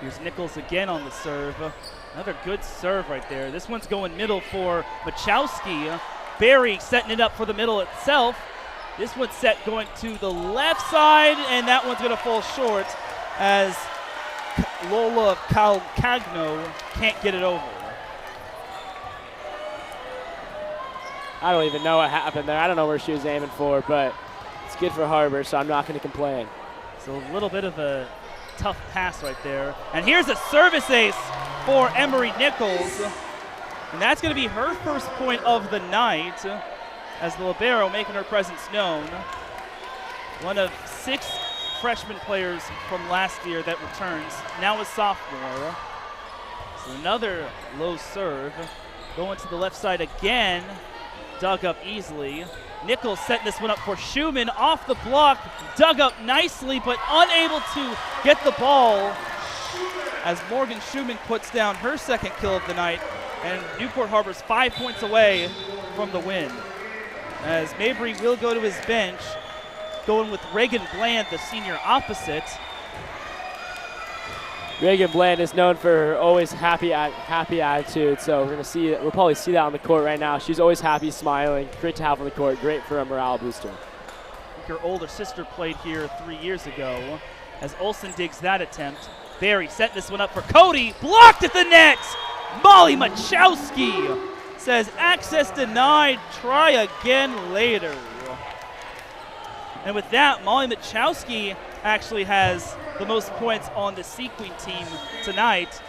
S2: Here's Nichols again on the serve. Another good serve right there. This one's going middle for Machowski. Barry setting it up for the middle itself. This one's set going to the left side, and that one's going to fall short as Lola Calcagno can't get it over.
S1: I don't even know what happened there. I don't know where she was aiming for, but it's good for Harbor, so I'm not going to complain.
S2: So a little bit of a tough pass right there. And here's a service ace for Emery Nichols. And that's going to be her first point of the night as the libero making her presence known. One of 6 freshman players from last year that returns, now a sophomore. So another low serve. Going to the left side again. Dug up easily. Nichols setting this one up for Schumann off the block. Dug up nicely, but unable to get the ball as Morgan Schumann puts down her second kill of the night, and Newport Harbor's 5 points away from the win. As Mabry will go to his bench, going with Reagan Bland, the senior opposite.
S1: Reagan Bland is known for her always happy attitude, so we'll probably see that on the court right now. She's always happy, smiling. Great to have on the court. Great for a morale booster.
S2: Her older sister played here 3 years ago. As Olsen digs that attempt, Barry set this one up for Cody. Blocked at the net. Molly Machowski says access denied. Try again later. And with that, Molly Machowski actually has the most points on the Sequin team tonight,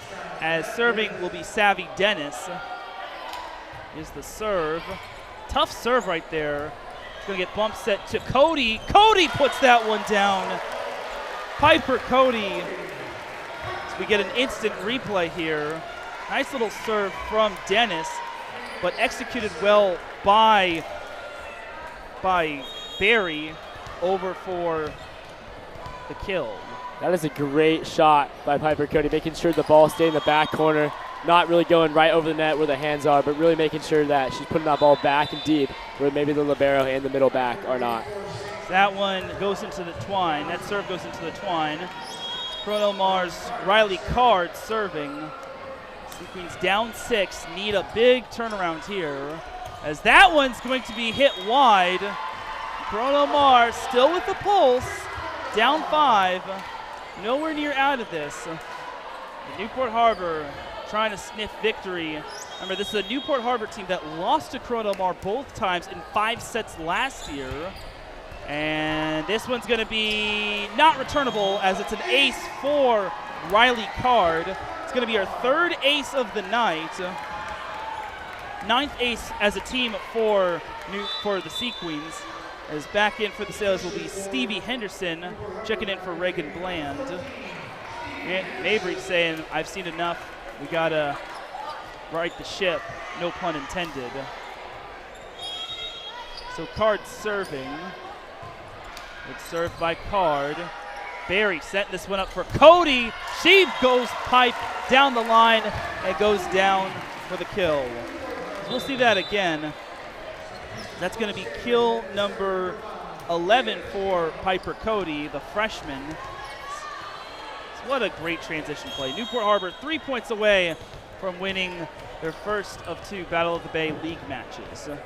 S2: as serving will be Savvy Dennis. Here's the serve. Tough serve right there. It's going to get bump set to Cody. Cody puts that one down. Piper Cody. So we get an instant replay here. Nice little serve from Dennis, but executed well by Barry over for the kill.
S1: That is a great shot by Piper Cody, making sure the ball stayed in the back corner, not really going right over the net where the hands are, but really making sure that she's putting that ball back and deep where maybe the libero and the middle back are not.
S2: That one goes into the twine. That serve goes into the twine. Coronel Mars Riley Card serving. Sequins down 6, need a big turnaround here, as that one's going to be hit wide. Coronel Mars still with the pulse, down 5, nowhere near out of this. Newport Harbor trying to sniff victory. Remember, this is a Newport Harbor team that lost to Coronel Mar both times in 5 sets last year. And this one's going to be not returnable, as it's an ace for Riley Card. It's going to be her 3rd ace of the night. 9th ace as a team for the Sequins. As back in for the Sailors will be Stevie Henderson, checking in for Reagan Bland. Mabry saying, I've seen enough. We got to right the ship, no pun intended. So Card serving. It's served by Card. Barry setting this one up for Cody. She goes pipe down the line and goes down for the kill. So we'll see that again. That's going to be kill number 11 for Piper Cody, the freshman. So what a great transition play. Newport Harbor 3 points away from winning their first of 2 Battle of the Bay League matches. So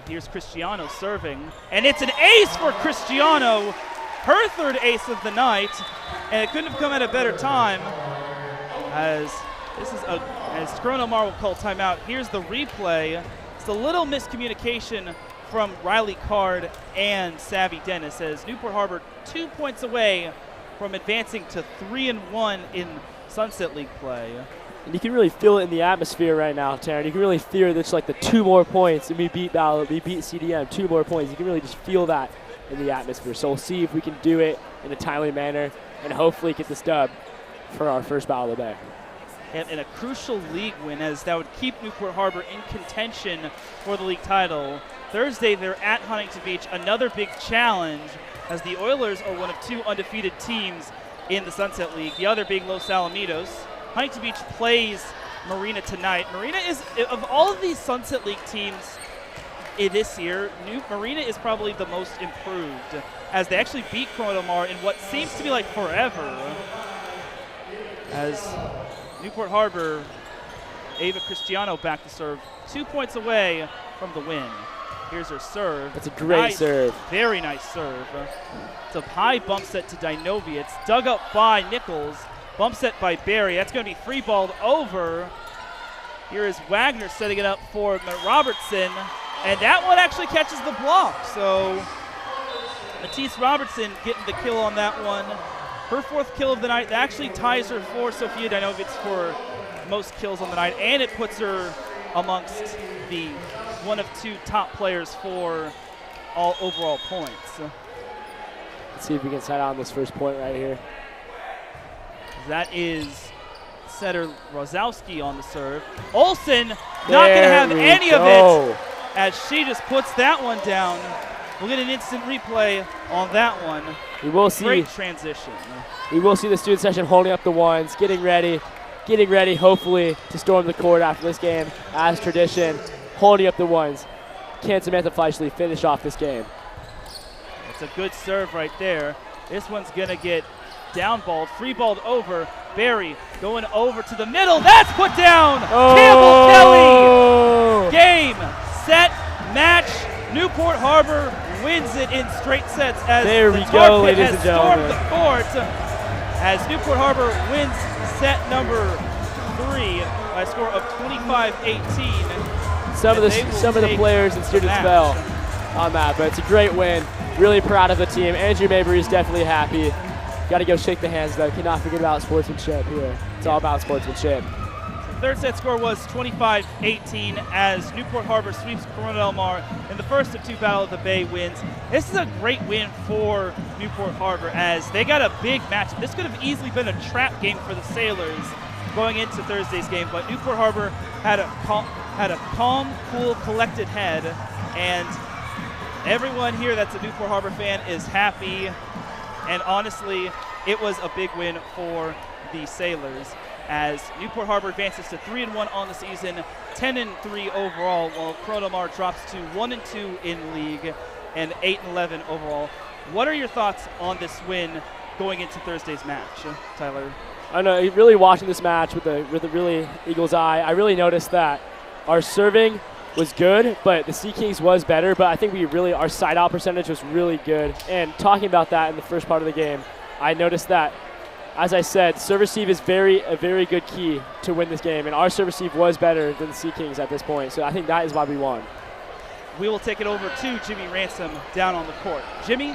S2: here's Cristiano serving, and it's an ace for Cristiano, her 3rd ace of the night, and it couldn't have come at a better time, as Coronel Mar will call timeout. Here's the replay. It's a little miscommunication from Riley Card and Savvy Dennis, as Newport Harbor 2 points away from advancing to 3-1 in Sunset League play.
S1: And you can really feel it in the atmosphere right now, Taryn. You can really feel that it's like the 2 more points, and we beat CDM, 2 more points. You can really just feel that in the atmosphere. So we'll see if we can do it in a timely manner and hopefully get this dub for our first Battle of the Bay.
S2: And a crucial league win, as that would keep Newport Harbor in contention for the league title. Thursday, they're at Huntington Beach, another big challenge, as the Oilers are one of 2 undefeated teams in the Sunset League, the other being Los Alamitos. Huntington Beach plays Marina tonight. Marina is, of all of these Sunset League teams this year, Marina is probably the most improved, as they actually beat Corona Del Mar in what seems to be like forever. As Newport Harbor, Ava Cristiano back to serve, 2 points away from the win. Here's her serve.
S1: That's a great serve.
S2: Very nice serve. It's a high bump set to Dinovi. It's dug up by Nichols. Bump set by Barry. That's going to be free balled over. Here is Wagner setting it up for Robertson. And that one actually catches the block. So Matisse Robertson getting the kill on that one. Her 4th kill of the night. That actually ties her for Sofia Dinovic for most kills on the night. And it puts her amongst the one of 2 top players for all overall points.
S1: Let's see if we can set on this first point right here.
S2: That is setter Rosowski on the serve. Olsen not going to have any of it as she just puts that one down. We'll get an instant replay on that one.
S1: We will see.
S2: Great transition.
S1: We will see the student section holding up the ones, getting ready, hopefully, to storm the court after this game. As tradition, holding up the ones. Can Samantha Fleischle finish off this game?
S2: It's a good serve right there. This one's going to get down-balled, free-balled over. Barry going over to the middle. That's put down! Campbell Kelly! Game, set, match. Newport Harbor wins it in straight sets as
S1: there we
S2: the
S1: go,
S2: Tar Pit
S1: ladies
S2: has
S1: and gentlemen.
S2: stormed the court as Newport Harbor wins set number 3 by a score of 25-18.
S1: Some of the players and students fell on that, but it's a great win. Really proud of the team. Andrew Mabry is definitely happy. Got to go shake the hands, though. Cannot forget about sportsmanship here. It's all about sportsmanship.
S2: Third set score was 25-18 as Newport Harbor sweeps Corona Del Mar in the first of 2 Battle of the Bay wins. This is a great win for Newport Harbor as they got a big match. This could have easily been a trap game for the Sailors going into Thursday's game, but Newport Harbor had a calm, cool, collected head, and everyone here that's a Newport Harbor fan is happy. And honestly, it was a big win for the Sailors as Newport Harbor advances to 3-1 on the season, 10-3 overall, while Corona Del Mar drops to 1-2 in league and 8-11 overall. What are your thoughts on this win going into Thursday's match, Tyler?
S1: I know, really watching this match with a really eagle's eye, I really noticed that our serving was good, but the Sea Kings was better, but I think our side out percentage was really good. And talking about that in the first part of the game, I noticed that, as I said, serve receive is a very good key to win this game, and our serve receive was better than the Sea Kings at this point, so I think that is why we won.
S2: We will take it over to Jimmy Ransom down on the court. Jimmy?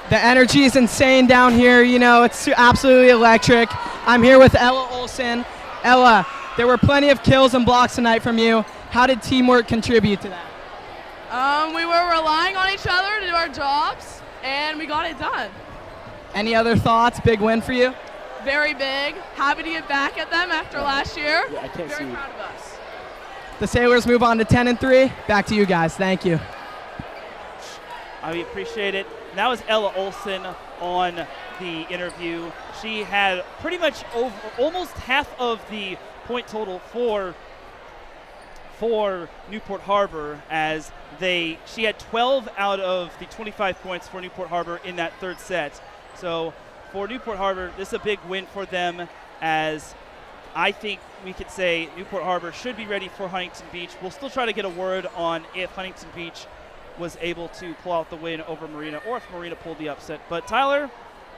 S3: The energy is insane down here. You know, it's absolutely electric. I'm here with Ella Olsen. Ella, there were plenty of kills and blocks tonight from you. How did teamwork contribute to that?
S8: We were relying on each other to do our jobs, and we got it done.
S3: Any other thoughts? Big win for you?
S8: Very big. Happy to get back at them after last year.
S1: Yeah, I can't
S8: Very
S1: see.
S8: proud of us.
S3: The Sailors move on to 10-3. Back to you guys. Thank you.
S2: I appreciate it. That was Ella Olsen on the interview. She had pretty much almost half of the point total for Newport Harbor as she had 12 out of the 25 points for Newport Harbor in that third set. So for Newport Harbor, this is a big win for them as I think we could say Newport Harbor should be ready for Huntington Beach. We'll still try to get a word on if Huntington Beach was able to pull out the win over Marina or if Marina pulled the upset. But Tyler,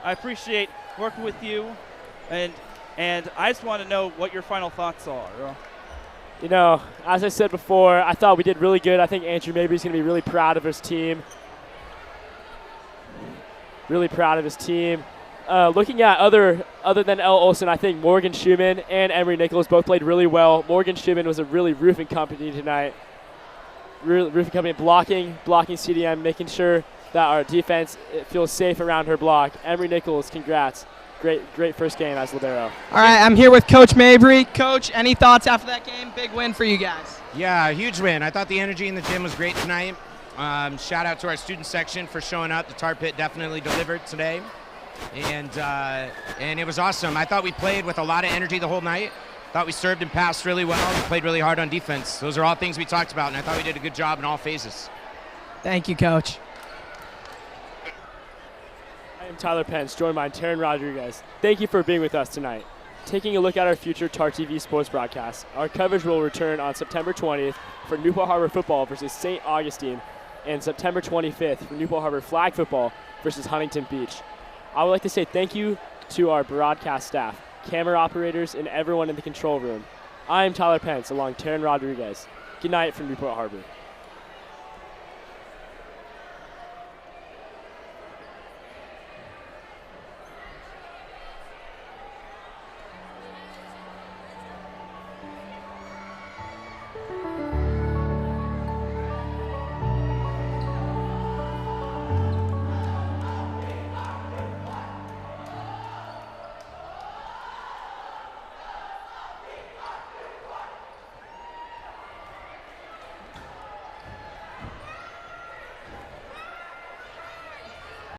S2: I appreciate working with you, and I just want to know what your final thoughts are.
S1: You know, as I said before, I thought we did really good. I think Andrew Mabry's going to be really proud of his team. Really proud of his team. Looking at other than Ella Olsen, I think Morgan Schumann and Emery Nichols both played really well. Morgan Schumann was a really roofing company tonight. Roofing company blocking CDM, making sure that our defense feels safe around her block. Emery Nichols, congrats. Great first game as libero.
S3: All right, I'm here with Coach Mabry. Coach, any thoughts after that game? Big win for you guys.
S9: Yeah, huge win. I thought the energy in the gym was great tonight. Shout out to our student section for showing up. The Tar Pit definitely delivered today. And it was awesome. I thought we played with a lot of energy the whole night. Thought we served and passed really well and played really hard on defense. Those are all things we talked about, and I thought we did a good job in all phases.
S3: Thank you, Coach.
S1: I am Tyler Pence, joined by Taryn Rodriguez. Thank you for being with us tonight. Taking a look at our future TarTV sports broadcasts, our coverage will return on September 20th for Newport Harbor football versus St. Augustine and September 25th for Newport Harbor flag football versus Huntington Beach. I would like to say thank you to our broadcast staff, camera operators, and everyone in the control room. I am Tyler Pence along Taryn Rodriguez. Good night from Newport Harbor.